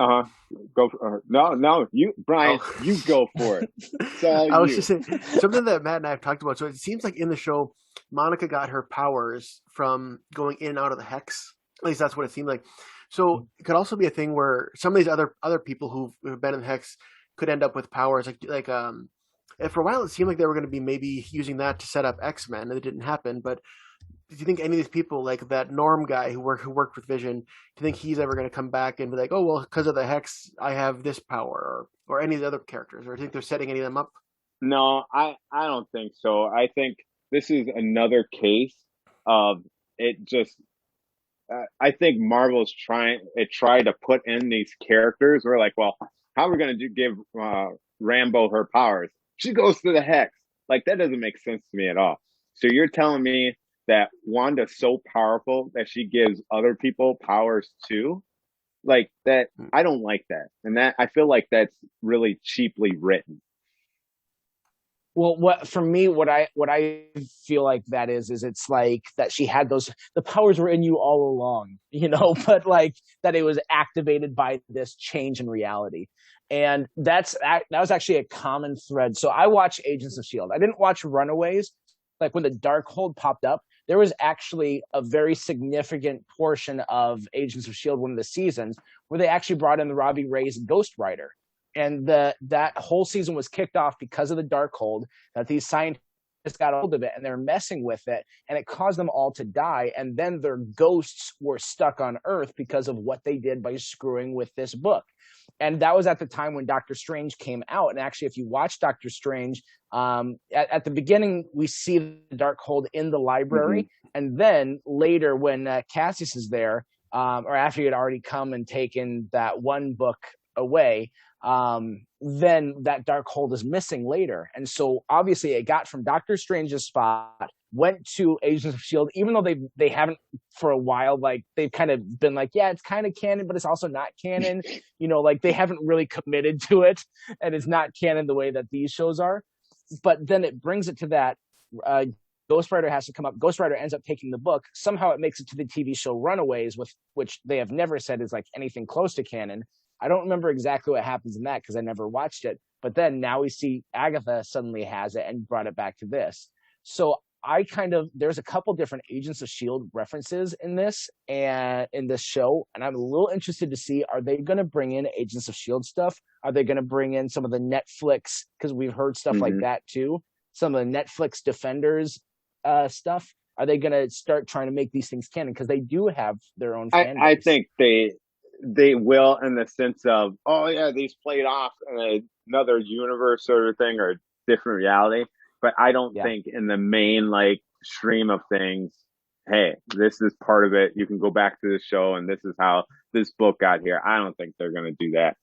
Go for, no, you, Brian, you go for it. I was just saying something that Matt and I have talked about. So it seems like in the show, Monica got her powers from going in and out of the hex. At least that's what it seemed like. So it could also be a thing where some of these other people who've been in the hex could end up with powers. Like for a while, it seemed like they were going to be maybe using that to set up X-Men, and it didn't happen. But do you think any of these people, like that Norm guy who worked with Vision, do you think he's ever going to come back and be like, oh, well, because of the hex, I have this power, or any of the other characters? Or do you think they're setting any of them up? No, I don't think so. I think this is another case of it just. I think Marvel's tried to put in these characters. We're like, well, how are we going to give Rambo her powers? She goes to the hex. Like, that doesn't make sense to me at all. So you're telling me that Wanda's so powerful that she gives other people powers too? Like that, I don't like that. And that, I feel like that's really cheaply written. Well, what I feel like that is it's like that she had the powers were in you all along, but like that it was activated by this change in reality. And that was actually a common thread. So I watched Agents of S.H.I.E.L.D. I didn't watch Runaways. Like when the Darkhold popped up, there was actually a very significant portion of Agents of S.H.I.E.L.D., one of the seasons, where they actually brought in the Robbie Reyes Ghost Rider. And that whole season was kicked off because of the Darkhold, that these scientists got hold of it and they're messing with it, and it caused them all to die. And then their ghosts were stuck on Earth because of what they did by screwing with this book. And that was at the time when Doctor Strange came out. And actually, if you watch Doctor Strange, at the beginning, we see the Darkhold in the library. Mm-hmm. And then later, when Cassius is there, or after he had already come and taken that one book away, then that Darkhold is missing later. And so obviously it got from Doctor Strange's spot, went to Agents of S.H.I.E.L.D., even though they haven't for a while, like they've kind of been like, yeah, it's kind of canon, but it's also not canon. Like they haven't really committed to it, and it's not canon the way that these shows are. But then it brings it to that Ghost Rider has to come up. Ghost Rider ends up taking the book. Somehow it makes it to the TV show Runaways, which they have never said is like anything close to canon. I don't remember exactly what happens in that because I never watched it. But then now we see Agatha suddenly has it and brought it back to this. So there's a couple different Agents of S.H.I.E.L.D. references in this and in this show. And I'm a little interested to see, are they going to bring in Agents of S.H.I.E.L.D. stuff? Are they going to bring in some of the Netflix, because we've heard stuff like that too, some of the Netflix Defenders stuff? Are they going to start trying to make these things canon? Because they do have their own fan base. I think they will, in the sense of, oh yeah, these played off in another universe sort of thing or different reality. But I don't think in the main like stream of things, hey, this is part of it. You can go back to the show and this is how this book got here. I don't think they're going to do that.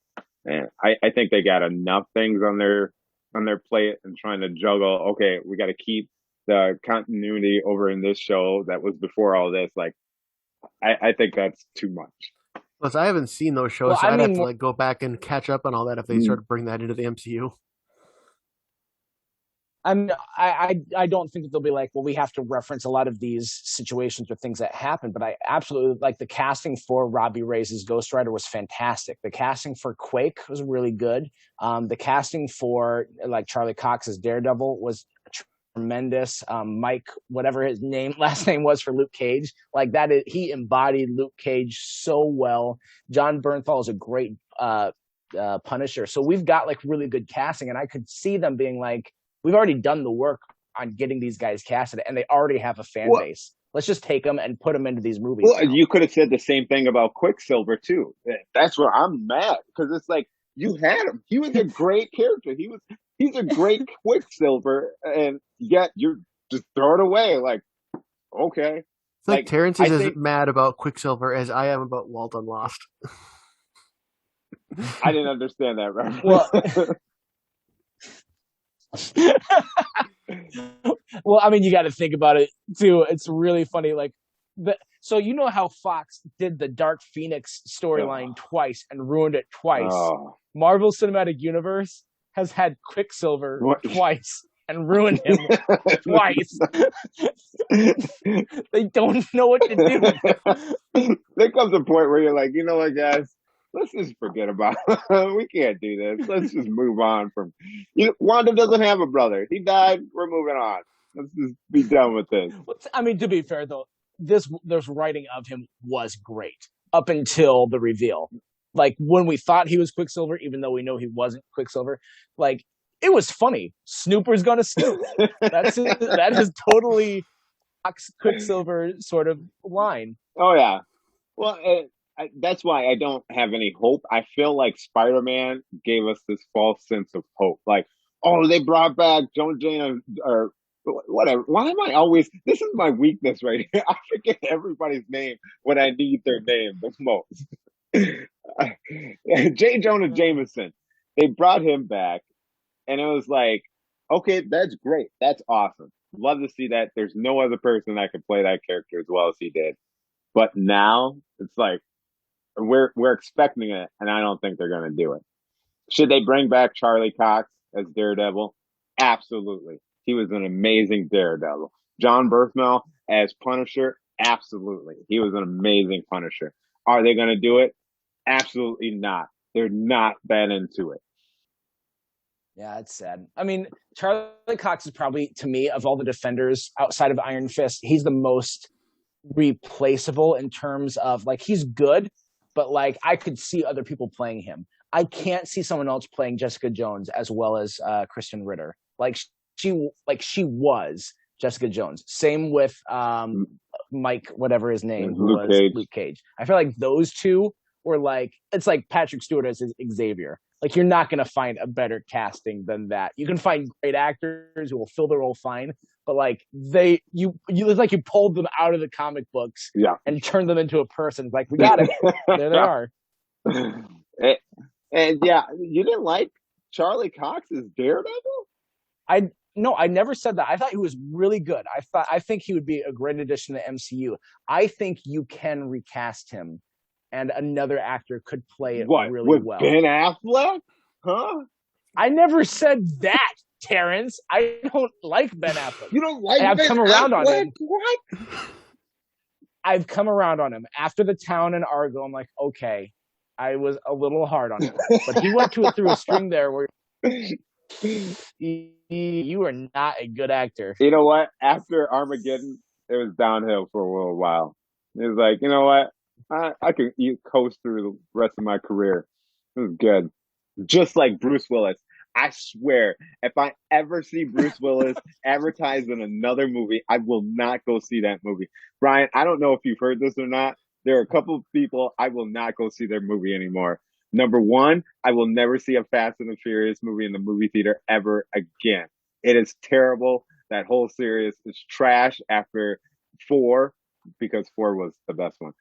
And I think they got enough things on their plate and trying to juggle. Okay, we got to keep the continuity over in this show that was before all this. Like, I think that's too much. Plus, I haven't seen those shows, so I'd have to like go back and catch up on all that if they start to bring that into the MCU. I don't think that they'll be like, well, we have to reference a lot of these situations or things that happen, but I absolutely like the casting for Robbie Reyes' Ghost Rider was fantastic. The casting for Quake was really good. The casting for like Charlie Cox's Daredevil was tremendous. Mike, whatever his last name was for Luke Cage, like that, he embodied Luke Cage so well. John Bernthal is a great Punisher. So we've got like really good casting, and I could see them being like, we've already done the work on getting these guys casted, and they already have a fan base. Let's just take them and put them into these movies. Well, you could have said the same thing about Quicksilver too. That's where I'm mad, because it's like, you had him. He was a great character. He's a great Quicksilver, and yet you just throw it away. Like, okay, It's like Terrence is I as think mad about Quicksilver as I am about Walt on Lost. I didn't understand that Well, reference. well, I mean, you got to think about it too. It's really funny. Like, so you know how Fox did the Dark Phoenix storyline twice and ruined it twice. Oh, Marvel Cinematic Universe has had Quicksilver what? twice and ruined him twice. They don't know what to do. There comes a point where you're like, you know what, guys, let's just forget about it. We can't do this. Let's just move on from. Wanda doesn't have a brother. He died. We're moving on. Let's just be done with this. I mean, to be fair though, this writing of him was great up until the reveal. Like when we thought he was Quicksilver, even though we know he wasn't Quicksilver, like it was funny. Snooper's gonna snoop. That is totally Quicksilver sort of line. Oh yeah. Well, that's why I don't have any hope. I feel like Spider-Man gave us this false sense of hope. Like, oh, they brought back Jonah James or whatever. Why am I always? This is my weakness right here. I forget everybody's name when I need their name the most. J. Jonah Jameson. They brought him back, and it was like, okay, that's great. That's awesome. Love to see that. There's no other person that could play that character as well as he did. But now it's like we're expecting it, and I don't think they're going to do it. Should they bring back Charlie Cox as Daredevil? Absolutely. He was an amazing Daredevil. John Bernthal as Punisher? Absolutely. He was an amazing Punisher. Are they going to do it? Absolutely not. They're not that into it. Yeah, it's sad. I mean, Charlie Cox is probably, to me, of all the Defenders outside of Iron Fist, he's the most replaceable in terms of like he's good, but like I could see other people playing him. I can't see someone else playing Jessica Jones as well as Kristen Ritter. She was Jessica Jones. Same with Mike, whatever his name, who Luke was Cage. Luke Cage. I feel like those two were like it's like Patrick Stewart as Xavier. Like you're not going to find a better casting than that. You can find great actors who will fill the role fine, but like it's like you pulled them out of the comic books and turned them into a person. Like we got it. There they are. And yeah, you didn't like Charlie Cox's Daredevil? No, I never said that. I thought he was really good. I think he would be a great addition to the MCU. I think you can recast him and another actor could play it really well. Ben Affleck? Huh? I never said that, Terrence. I don't like Ben Affleck. You don't like I've Ben come around Affleck? on him. What? I've come around on him. After The Town and Argo, I'm like, okay, I was a little hard on him. But he went through a string there where you are not a good actor. You know what? After Armageddon, it was downhill for a little while. It was like, you know what? I could coast through the rest of my career. It was good. Just like Bruce Willis. I swear, if I ever see Bruce Willis advertised in another movie, I will not go see that movie. Brian, I don't know if you've heard this or not. There are a couple of people I will not go see their movie anymore. Number one, I will never see a Fast and the Furious movie in the movie theater ever again. It is terrible. That whole series is trash after 4, because 4 was the best one.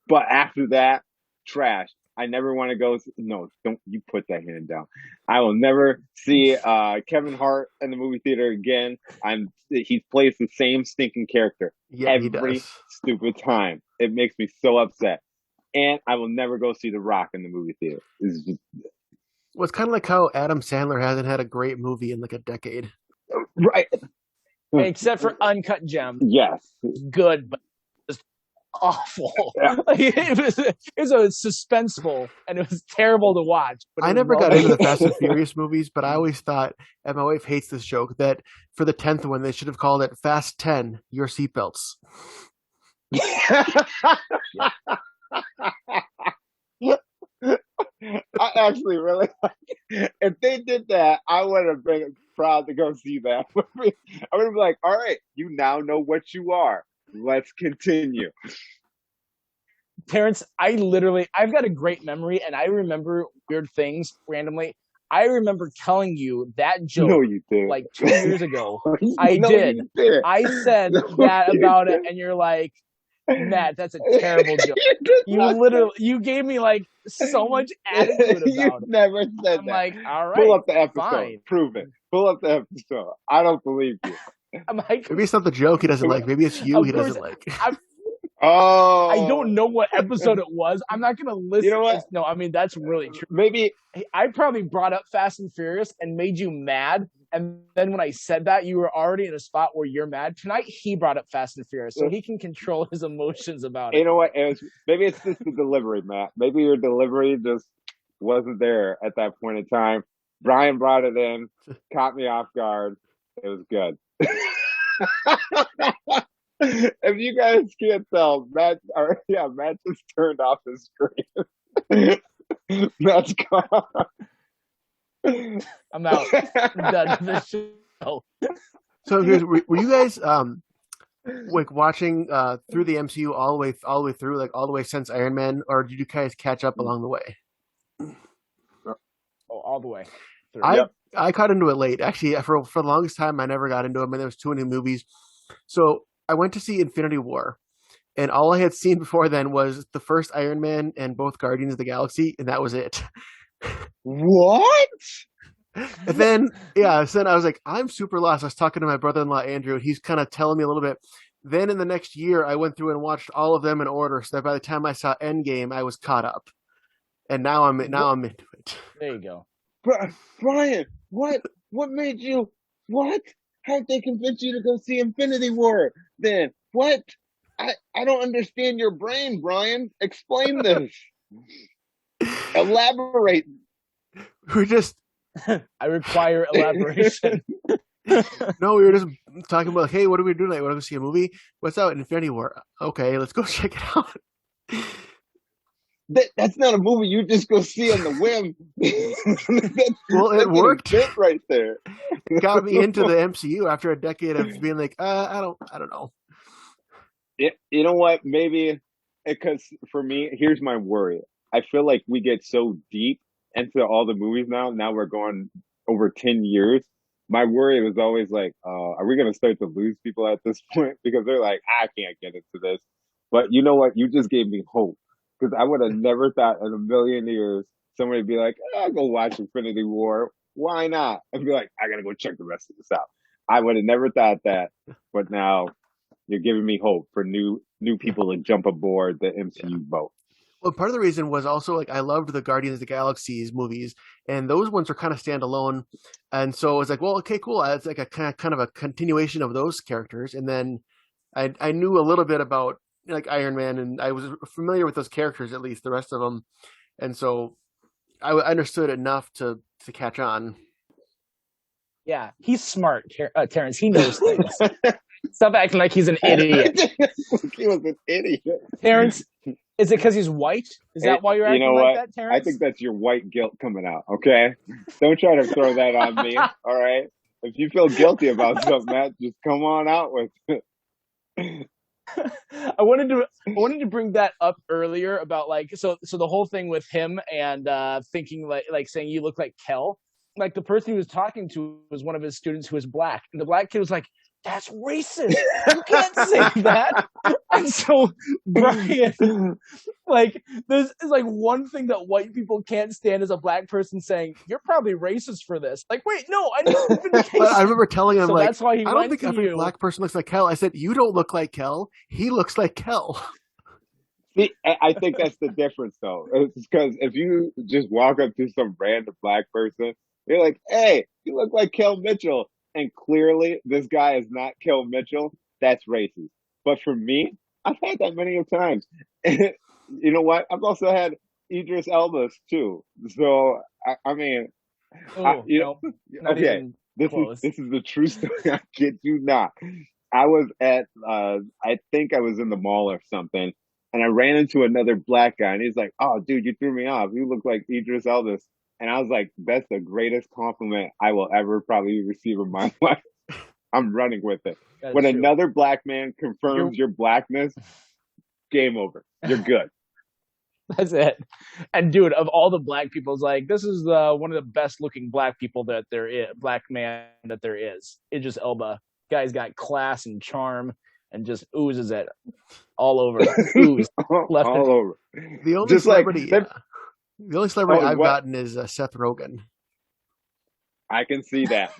But after that, trash. I never want to go. No, don't you put that hand down. I will never see Kevin Hart in the movie theater again. He plays the same stinking character every stupid time. It makes me so upset. And I will never go see The Rock in the movie theater. Well, it's kind of like how Adam Sandler hasn't had a great movie in like a decade. Right. Except for Uncut Gems. Yes. Good, but just awful. Yeah. Like, it was suspenseful and it was terrible to watch. But I never got into the Fast and Furious movies, but I always thought, and my wife hates this joke, that for the 10th one, they should have called it Fast 10, Your Seatbelts. I actually really if they did that, I would have been proud to go see that movie. I would have been like, all right, you now know what you are. Let's continue. Terrence, I've got a great memory and I remember weird things randomly. I remember telling you that joke No, you did. like 2 years ago. I No, did. you did. I said No, that you about it, did. and you're like, Matt, that's a terrible joke. You did You not literally, you gave me like so much attitude You about it. never said I'm that. like, all Pull right, up the episode. fine. Prove it. Pull up the episode. I don't believe you. I'm like, Maybe it's not the joke he doesn't like. Maybe it's you of he course, doesn't like. I don't Oh, know what episode it was. I'm not gonna you list. know what? No, I mean that's really true. Maybe I probably brought up Fast and Furious and made you mad. And then when I said that, you were already in a spot where you're mad. Tonight, he brought up Fast and Furious, so he can control his emotions about it. you know what? Maybe it's just the delivery, Matt. Maybe your delivery just wasn't there at that point in time. Brian brought it in, caught me off guard. It was good. If you guys can't tell, Matt just turned off his screen. Matt's gone. I'm out. I'm done with this show. So were you guys like watching through the MCU all the way through, like all the way since Iron Man, or did you guys catch up along the way? Oh, all the way through. I caught into it late. Actually, for the longest time, I never got into them, and there was too many movies. So I went to see Infinity War, and all I had seen before then was the first Iron Man and both Guardians of the Galaxy, and that was it. What? And then, so then I was like, I'm super lost. I was talking to my brother-in-law, Andrew, and he's kind of telling me a little bit. Then in the next year, I went through and watched all of them in order, so that by the time I saw Endgame, I was caught up. And now I'm into it. There you go. Brian, what made you, what? How'd they convince you to go see Infinity War then? What? I don't understand your brain, Brian. Explain this. Elaborate. We're just I require elaboration. No, we were just talking about, hey, what are we doing tonight? Want to go see a movie? What's out? Infinity War. Okay, let's go check it out. That's not a movie you just go see on the whim. Well, it worked right there. It got me into the MCU after a decade of being like, I don't know. You know what? Maybe because for me, here's my worry. I feel like we get so deep into all the movies now. Now we're going over 10 years. My worry was always like, are we going to start to lose people at this point? Because they're like, I can't get into this. But you know what? You just gave me hope. Because I would have never thought in a million years somebody would be like, I'll go watch Infinity War. Why not? I'd be like, I got to go check the rest of this out. I would have never thought that. But now you're giving me hope for new people to jump aboard the MCU boat. Well, part of the reason was also like I loved the Guardians of the Galaxies movies, and those ones are kind of standalone. And so I was like, well, okay, cool. It's like a kind of a continuation of those characters. And then I knew a little bit about like Iron Man, and I was familiar with those characters, at least the rest of them. And so I understood enough to catch on. Yeah, he's smart, Terrence. He knows things. Stop acting like he's an idiot. He was an idiot. Terrence, is it because he's white? Is that why you're acting like that, Terrence? I think that's your white guilt coming out, okay? Don't try to throw that on me, all right? If you feel guilty about something, Matt, just come on out with it. I wanted to bring that up earlier about like so the whole thing with him and thinking like saying you look like Kel. Like the person he was talking to was one of his students who was black, and the black kid was like, "That's racist. You can't say that." And so Brian, like, there's like one thing that white people can't stand is a black person saying, "You're probably racist for this." Like, wait, no, I know. But I remember telling him, so like, that's why he I don't think every black person looks like Kel. I said, you don't look like Kel. He looks like Kel. See, I think that's the difference, though. It's because if you just walk up to some random black person, you're like, "Hey, you look like Kel Mitchell," and clearly this guy is not Kel Mitchell. That's racist. But for me, I've had that many of times. You know what? I've also had Idris Elba too. So I mean, okay. This is the true story. I kid you not. I was at I think I was in the mall or something, and I ran into another black guy, and he's like, "Oh, dude, you threw me off. You look like Idris Elba." And I was like, "That's the greatest compliment I will ever probably receive in my life." I'm running with it. When another black man confirms your blackness, game over. You're good. That's it. And dude, of all the black people, it's like this is one of the best looking black people that there is, black man that there is. Idris Elba, guy's got class and charm, and just oozes it all over, ooze left and all over. The only Just like celebrity, that, the only celebrity I've what? gotten is Seth Rogen. I can see that.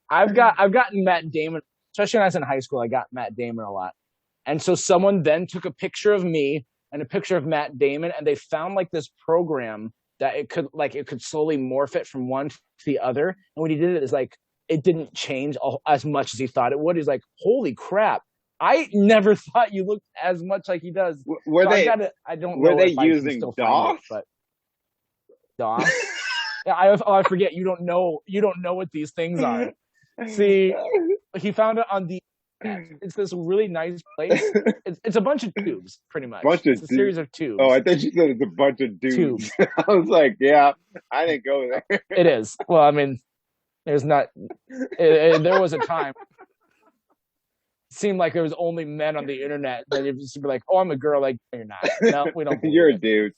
I've gotten Matt Damon, especially when I was in high school. I got Matt Damon a lot, and so someone then took a picture of me and a picture of Matt Damon, and they found like this program that it could slowly morph it from one to the other. And when he did it, it's like it didn't change as much as he thought it would. He's like, "Holy crap! I never thought you looked as much like he does." Were So they? I don't Were know they if I can using still DOS? find it, but DOS. Yeah, I forget. You don't know what these things are. See, he found it on the internet. It's this really nice place. It's a bunch of tubes, pretty much. It's a series of tubes. Oh, I thought you said it's a bunch of dudes. I was like, yeah, I didn't go there. It is. Well, I mean, there's not. There was a time. It seemed like there was only men on the internet. That you'd just be like, "Oh, I'm a girl." Like, no, you're not. No, we don't. You're a dude.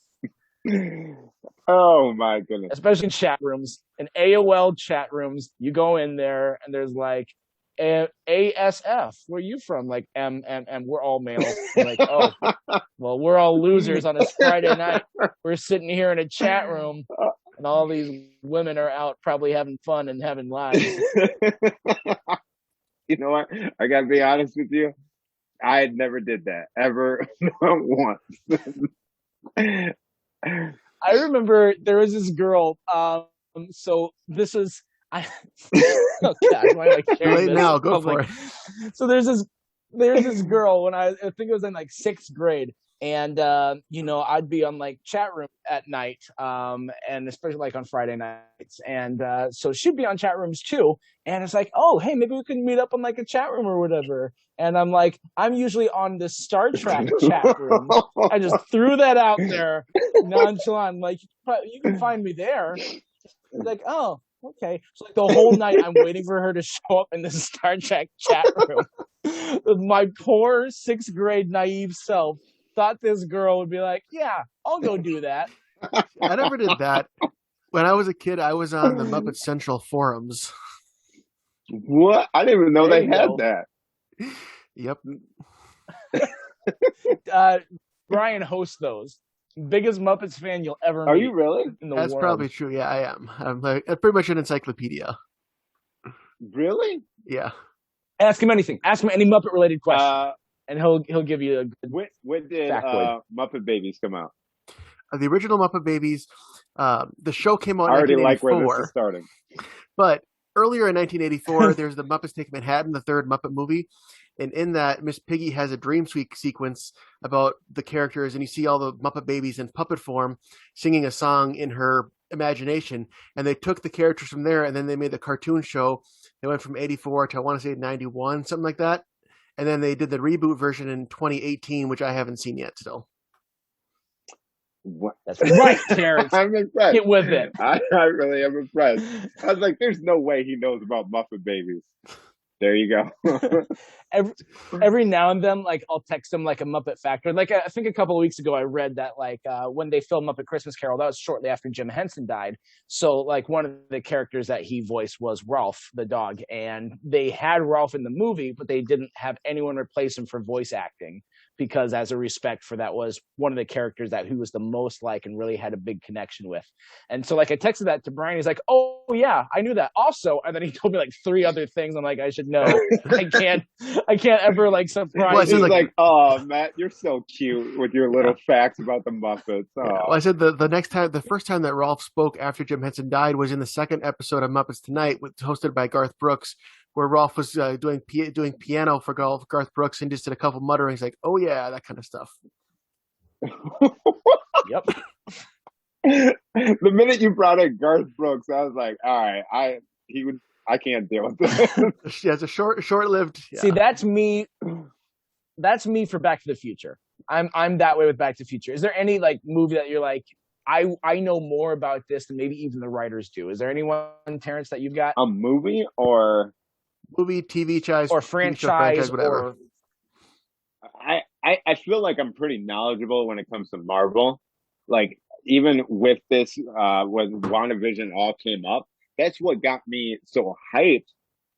Oh my goodness. Especially in chat rooms, in AOL chat rooms, you go in there and there's like ASF. Where are you from? Like M. We're all male. Like, oh, well, we're all losers on this Friday night. We're sitting here in a chat room, and all these women are out probably having fun and having lives. You know what? I gotta be honest with you. I never did that ever, not once. I remember there was this girl. So this is I. Oh God, why am I sharing this? Now, go for it. So there's this girl when I think it was in like 6th grade, and I'd be on like chat room at night, and especially like on Friday nights, and so she'd be on chat rooms too, and it's like, oh hey, maybe we can meet up on like a chat room or whatever. And I'm like, I'm usually on the Star Trek chat room. I just threw that out there, nonchalant. Like, you can find me there. She's like, oh, okay. So like the whole night, I'm waiting for her to show up in the Star Trek chat room. My poor 6th grade naive self thought this girl would be like, yeah, I'll go do that. I never did that. When I was a kid, I was on the Muppet Central forums. What? I didn't even know they had that. Yep. Brian hosts those. Biggest Muppets fan you'll ever meet. Are you really? In the That's world. probably true. Yeah, I am. I'm pretty much an encyclopedia. Really? Yeah. Ask him anything. Ask him any Muppet related question, and he'll give you a good. When did Muppet Babies come out? The original Muppet Babies. The show came out. I in already like where 1984, this is starting. But earlier in 1984, there's the Muppets Take Manhattan, the third Muppet movie. And in that, Miss Piggy has a dream sequence about the characters, and you see all the Muppet Babies in puppet form singing a song in her imagination. And they took the characters from there, and then they made the cartoon show. They went from 84 to, I want to say, 91, something like that. And then they did the reboot version in 2018, which I haven't seen yet still. What? That's right, Terrence. I'm impressed. Get with it. I really am impressed. I was like, there's no way he knows about Muppet Babies. There you go. every now and then, like I'll text him like a Muppet fact. Like I think a couple of weeks ago, I read that like when they filmed Muppet Christmas Carol, that was shortly after Jim Henson died. So like one of the characters that he voiced was Ralph the dog, and they had Ralph in the movie, but they didn't have anyone replace him for voice acting because as a respect for that was one of the characters that he was the most like and really had a big connection with. And so like I texted that to Brian. He's like, oh yeah, I knew that also. And then he told me like 3 other things. I'm like, I should know. I can't ever like surprise. Well, he's like, oh Matt, you're so cute with your little facts about the Muppets. Oh. Yeah. Well, I said the first time that Ralph spoke after Jim Henson died was in the second episode of Muppets Tonight, hosted by Garth Brooks, where Ralph was doing piano for Garth Brooks and just did a couple mutterings like, oh yeah, that kind of stuff. Yep. The minute you brought in Garth Brooks, I was like, all right, I can't deal with this. Yeah, it's a short-lived. Yeah. See, that's me. That's me for Back to the Future. I'm that way with Back to the Future. Is there any like movie that you're like, I know more about this than maybe even the writers do? Is there anyone, Terrence, that you've got? A movie or movie, TV franchise, or franchise, whatever. I feel like I'm pretty knowledgeable when it comes to Marvel. Like even with this, when WandaVision all came up, that's what got me so hyped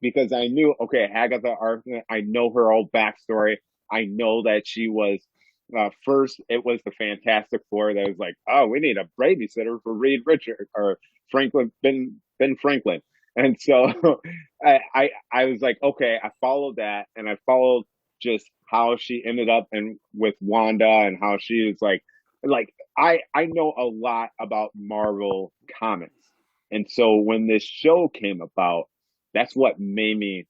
because I knew, okay, Agatha Arthur, I know her whole backstory. I know that she was first. It was the Fantastic Four that was like, oh, we need a babysitter for Reed Richard or Franklin Ben Franklin, and so I was like, okay, I followed that, and I followed just how she ended up and with Wanda and how she is like I know a lot about Marvel comics. And so when this show came about, that's what made me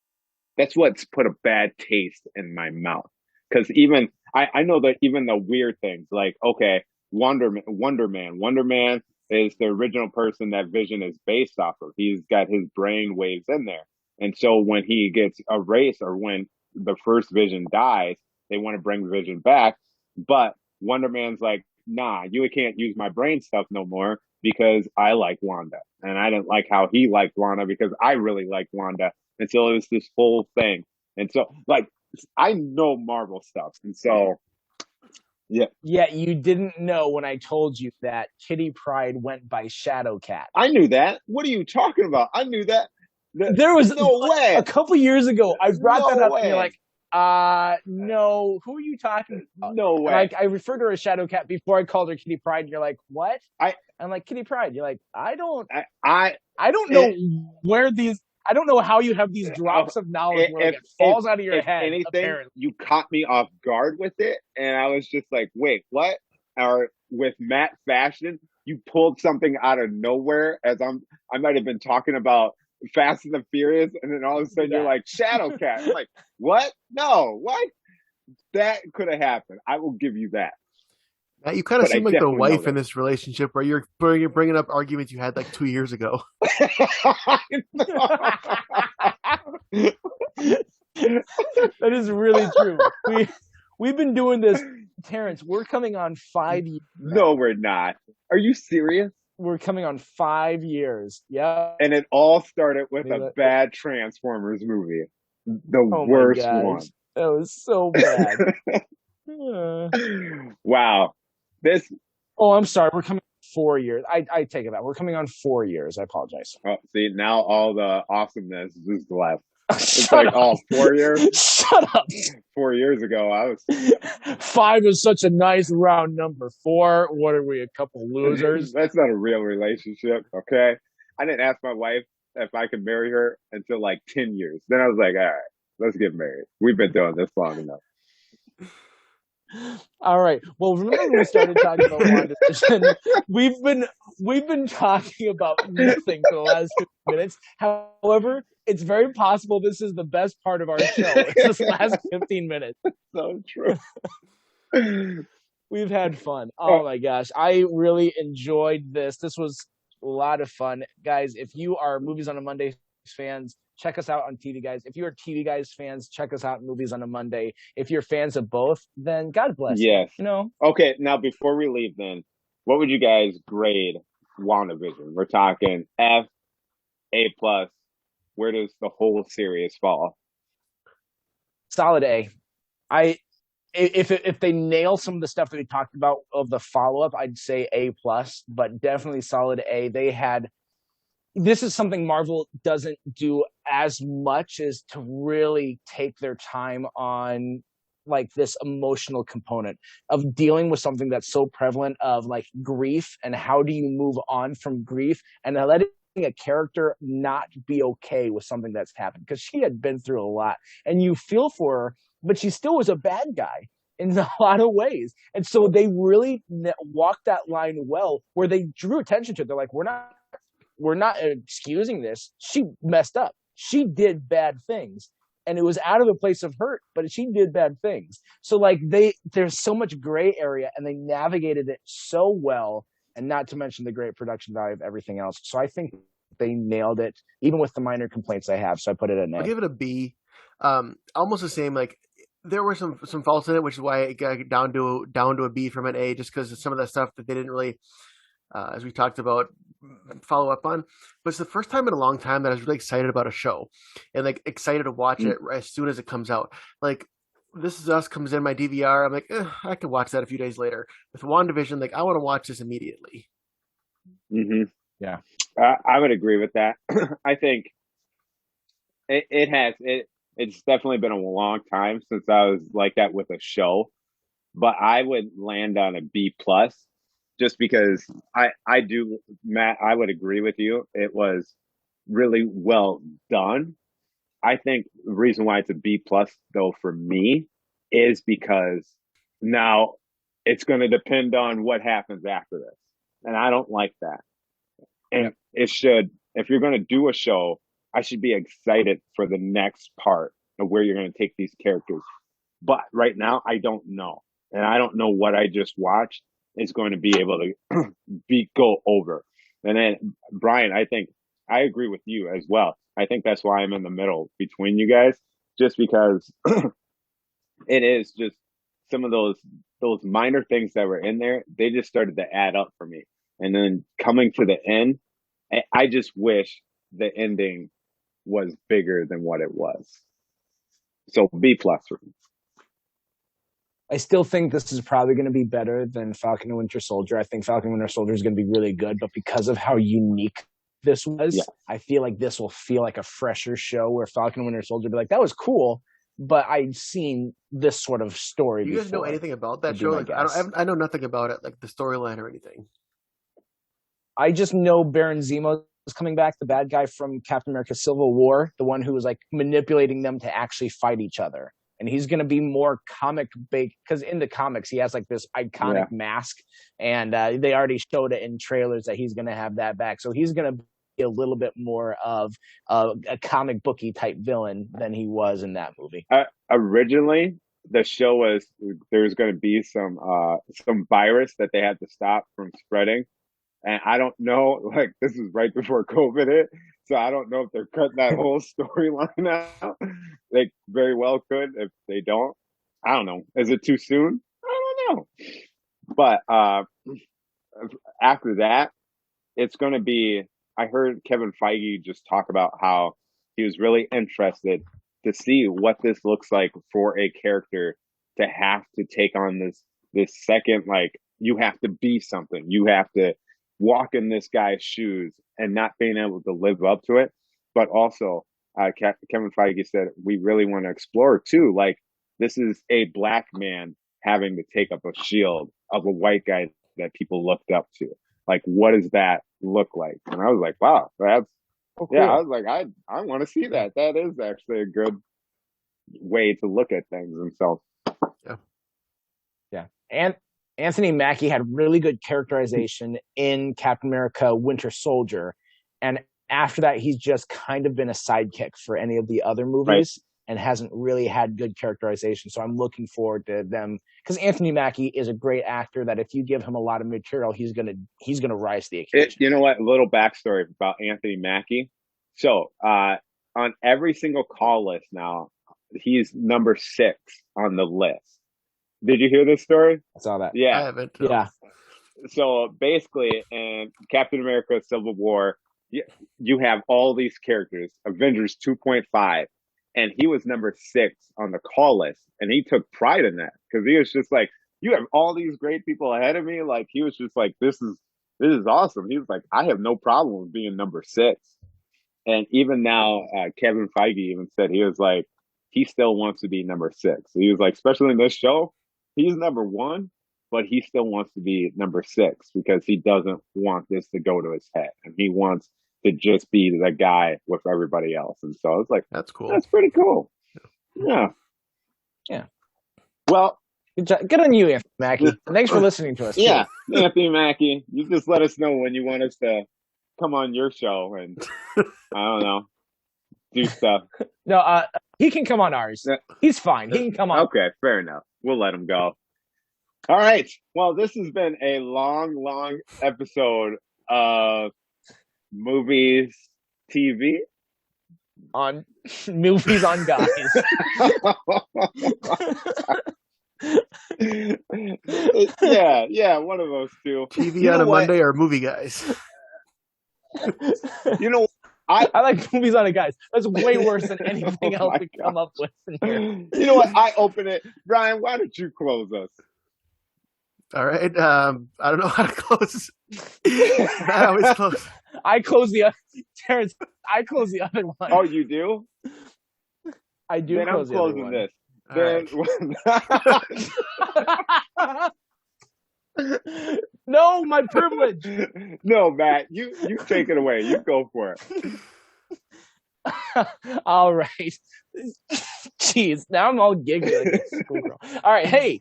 that's what's put a bad taste in my mouth. Cause even I know that even the weird things like okay, Wonder Man is the original person that Vision is based off of. He's got his brain waves in there. And so when he gets erased or when the first Vision dies, they want to bring Vision back. But Wonder Man's like, nah, you can't use my brain stuff no more because I like Wanda. And I didn't like how he liked Wanda because I really liked Wanda. And so it was this whole thing. And so, like, I know Marvel stuff. And so, yeah. Yeah, you didn't know when I told you that Kitty Pryde went by Shadowcat. I knew that. What are you talking about? I knew that. There was no way. A couple years ago, I brought No that up, way. and you're like, no, who are you talking about? No way. Like, I referred to her as Shadowcat before I called her Kitty Pryde, and you're like, what? I'm like, Kitty Pryde. You're like, I don't know where these. I don't know how you have these drops of knowledge where it falls out of your head. Anything, apparently, you caught me off guard with it, and I was just like, "Wait, what?" Or with Matt Fashion, you pulled something out of nowhere. I might have been talking about Fast and the Furious, and then all of a sudden you're like Shadowcat. I'm like, what? No, what? That could have happened. I will give you that. You kind of seem like the wife in this relationship where you're bringing up arguments you had like 2 years ago. That is really true. We've been doing this, Terrence. We're coming on 5 years. No, we're not. Are you serious? We're coming on 5 years. Yeah. And it all started with a bad Transformers movie. The worst one. That was so bad. Wow. I'm sorry. We're coming on 4 years. I take it back. We're coming on 4 years. I apologize. Oh, see, now all the awesomeness is left. It's like, 4 years? Shut up. 4 years ago, I was... 5 is such a nice round number. 4, what are we, a couple losers? That's not a real relationship, okay? I didn't ask my wife if I could marry her until like 10 years. Then I was like, all right, let's get married. We've been doing this long enough. All right. Well, remember when we started talking about WandaVision? We've been talking about nothing for the last 2 minutes. However, it's very possible this is the best part of our show. It's this last 15 minutes. So true. We've had fun. Oh my gosh. I really enjoyed this. This was a lot of fun. Guys, if you are Movies on a Monday fans, check us out on TV Guys. If you're TV Guys fans, check us out in Movies on a Monday. If you're fans of both, then God bless you. You know? Okay, now before we leave then, what would you guys grade WandaVision? We're talking F, A+. Where does the whole series fall? Solid A. If they nail some of the stuff that we talked about of the follow-up, I'd say A+, but definitely solid A. This is something Marvel doesn't do as much as to really take their time on like this emotional component of dealing with something that's so prevalent of like grief and how do you move on from grief and letting a character not be okay with something that's happened because she had been through a lot and you feel for her, but she still was a bad guy in a lot of ways. And so they really walked that line well where they drew attention to it. They're like, we're not excusing this. She messed up. She did bad things. And it was out of a place of hurt, but she did bad things. So like there's so much gray area and they navigated it so well. And not to mention the great production value of everything else. So I think they nailed it, even with the minor complaints I have. So I put it at an A. I'll give it a B. Almost the same. Like there were some faults in it, which is why it got down to a B from an A, just because of some of that stuff that they didn't really, as we talked about, follow up on. But it's the first time in a long time that I was really excited about a show and like excited to watch it as soon as it comes out. Like This Is Us comes in my DVR. I'm like, I can watch that a few days later. With WandaVision, like I want to watch this immediately. Mm-hmm. Yeah. I would agree with that. I think it's definitely been a long time since I was like that with a show, but I would land on a B plus just because I do, Matt, I would agree with you. It was really well done. I think the reason why it's a B plus though for me is because now it's going to depend on what happens after this, and I don't like that. And Yep. it should, if you're going to do a show, I should be excited for the next part of where you're going to take these characters. But right now, I don't know, and I don't know what I just watched is going to be able to go over. And then Brian, I think I agree with you as well. I think that's why I'm in the middle between you guys, just because it is just some of those minor things that were in there. They just started to add up for me, and then coming to the end, I just wish the ending was bigger than what it was. So B plus for me. I still think this is probably going to be better than Falcon and Winter Soldier. I think Falcon and Winter Soldier is going to be really good, but because of how unique this was, Yeah. I feel like this will feel like a fresher show where Falcon and Winter Soldier will be like, that was cool, but I've seen this sort of story Do you guys know before. anything about that would be show? my Like, guess. I know nothing about it, like the storyline or anything. I just know Baron Zemo is coming back, the bad guy from Captain America Civil War, the one who was like manipulating them to actually fight each other. And he's going to be more comic based because in the comics he has like this iconic mask, and they already showed it in trailers that he's going to have that back. So he's going to be a little bit more of a comic booky type villain than he was in that movie. Originally, the show was there's going to be some virus that they had to stop from spreading, and I don't know. Like this is right before COVID hit, so I don't know if they're cutting that whole storyline out. They very well could if they don't. I don't know. Is it too soon? I don't know. But after that, it's going to be. I heard Kevin Feige just talk about how he was really interested to see what this looks like for a character to have to take on this second, like you have to be something, you have to walk in this guy's shoes and not being able to live up to it. But also, Kevin Feige said we really want to explore too. Like this is a black man having to take up a shield of a white guy that people looked up to. Like, what does that look like? And I was like, wow, that's cool. Yeah. I was like, I want to see that. That is actually a good way to look at things. And so, yeah. And Anthony Mackie had really good characterization in Captain America Winter Soldier. And after that, he's just kind of been a sidekick for any of the other movies and hasn't really had good characterization. So I'm looking forward to them because Anthony Mackie is a great actor that if you give him a lot of material, he's gonna rise to the occasion. You know what? A little backstory about Anthony Mackie. So on every single call list now, he's number 6 on the list. Did you hear this story? I saw that. Yeah. I haven't. No. Yeah. So basically, in Captain America Civil War, you have all these characters, Avengers 2.5, and he was number 6 on the call list. And he took pride in that because he was just like, you have all these great people ahead of me. Like, he was just like, this is awesome. He was like, I have no problem with being number 6. And even now, Kevin Feige even said he was like, he still wants to be number 6. So he was like, especially in this show, he's number 1, but he still wants to be number 6 because he doesn't want this to go to his head. And he wants to just be the guy with everybody else. And so it's like, that's cool. That's pretty cool. Yeah. Yeah. Well, good on you, Anthony Mackie. Thanks for listening to us. Yeah. Anthony Mackie, you just let us know when you want us to come on your show and I don't know, do stuff. No, he can come on ours. He's fine. He can come on. Okay, fair enough. We'll let him go. All right. Well, this has been a long episode of Movies TV. On Movies on Guys. Yeah, one of those two. TV on a Monday or Movie Guys. You know, I like movies on it, guys. That's way worse than anything else we come up with in here. You know what? I open it. Brian, why don't you close us? All right. I don't know how to close. I always close. I close the Terrence. I close the other one. Oh, you do? I do. Then close I'm closing the this. Then no, my privilege. No, Matt, you take it away. You go for it. All right. Jeez, now I'm all giggly like a schoolgirl. All right, hey.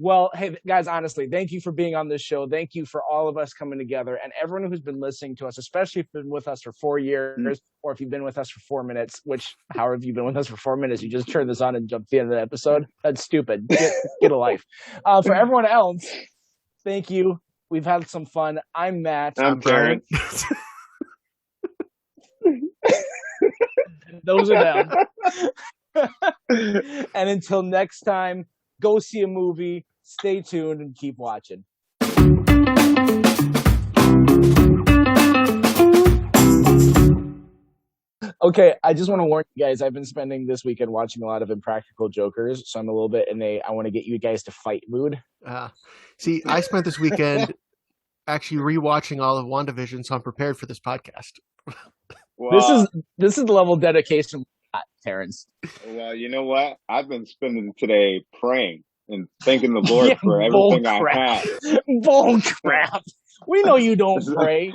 Well, hey guys, honestly, thank you for being on this show. Thank you for all of us coming together, and everyone who's been listening to us, especially if you've been with us for 4 years, or if you've been with us for 4 minutes. Which, however, you've been with us for 4 minutes, you just turned this on and jumped to the end of the episode. That's stupid. Get a life. For everyone else, thank you. We've had some fun. I'm Matt. I'm Terrence. Those are them. And until next time, go see a movie, stay tuned, and keep watching. Okay, I just want to warn you guys, I've been spending this weekend watching a lot of Impractical Jokers, so I'm a little bit in I want to get you guys to fight mood. See, I spent this weekend actually rewatching all of WandaVision, so I'm prepared for this podcast. Well, this is the level of dedication, Terrence. Well, you know what? I've been spending today praying and thanking the Lord for everything I have. Bull crap. We know you don't pray.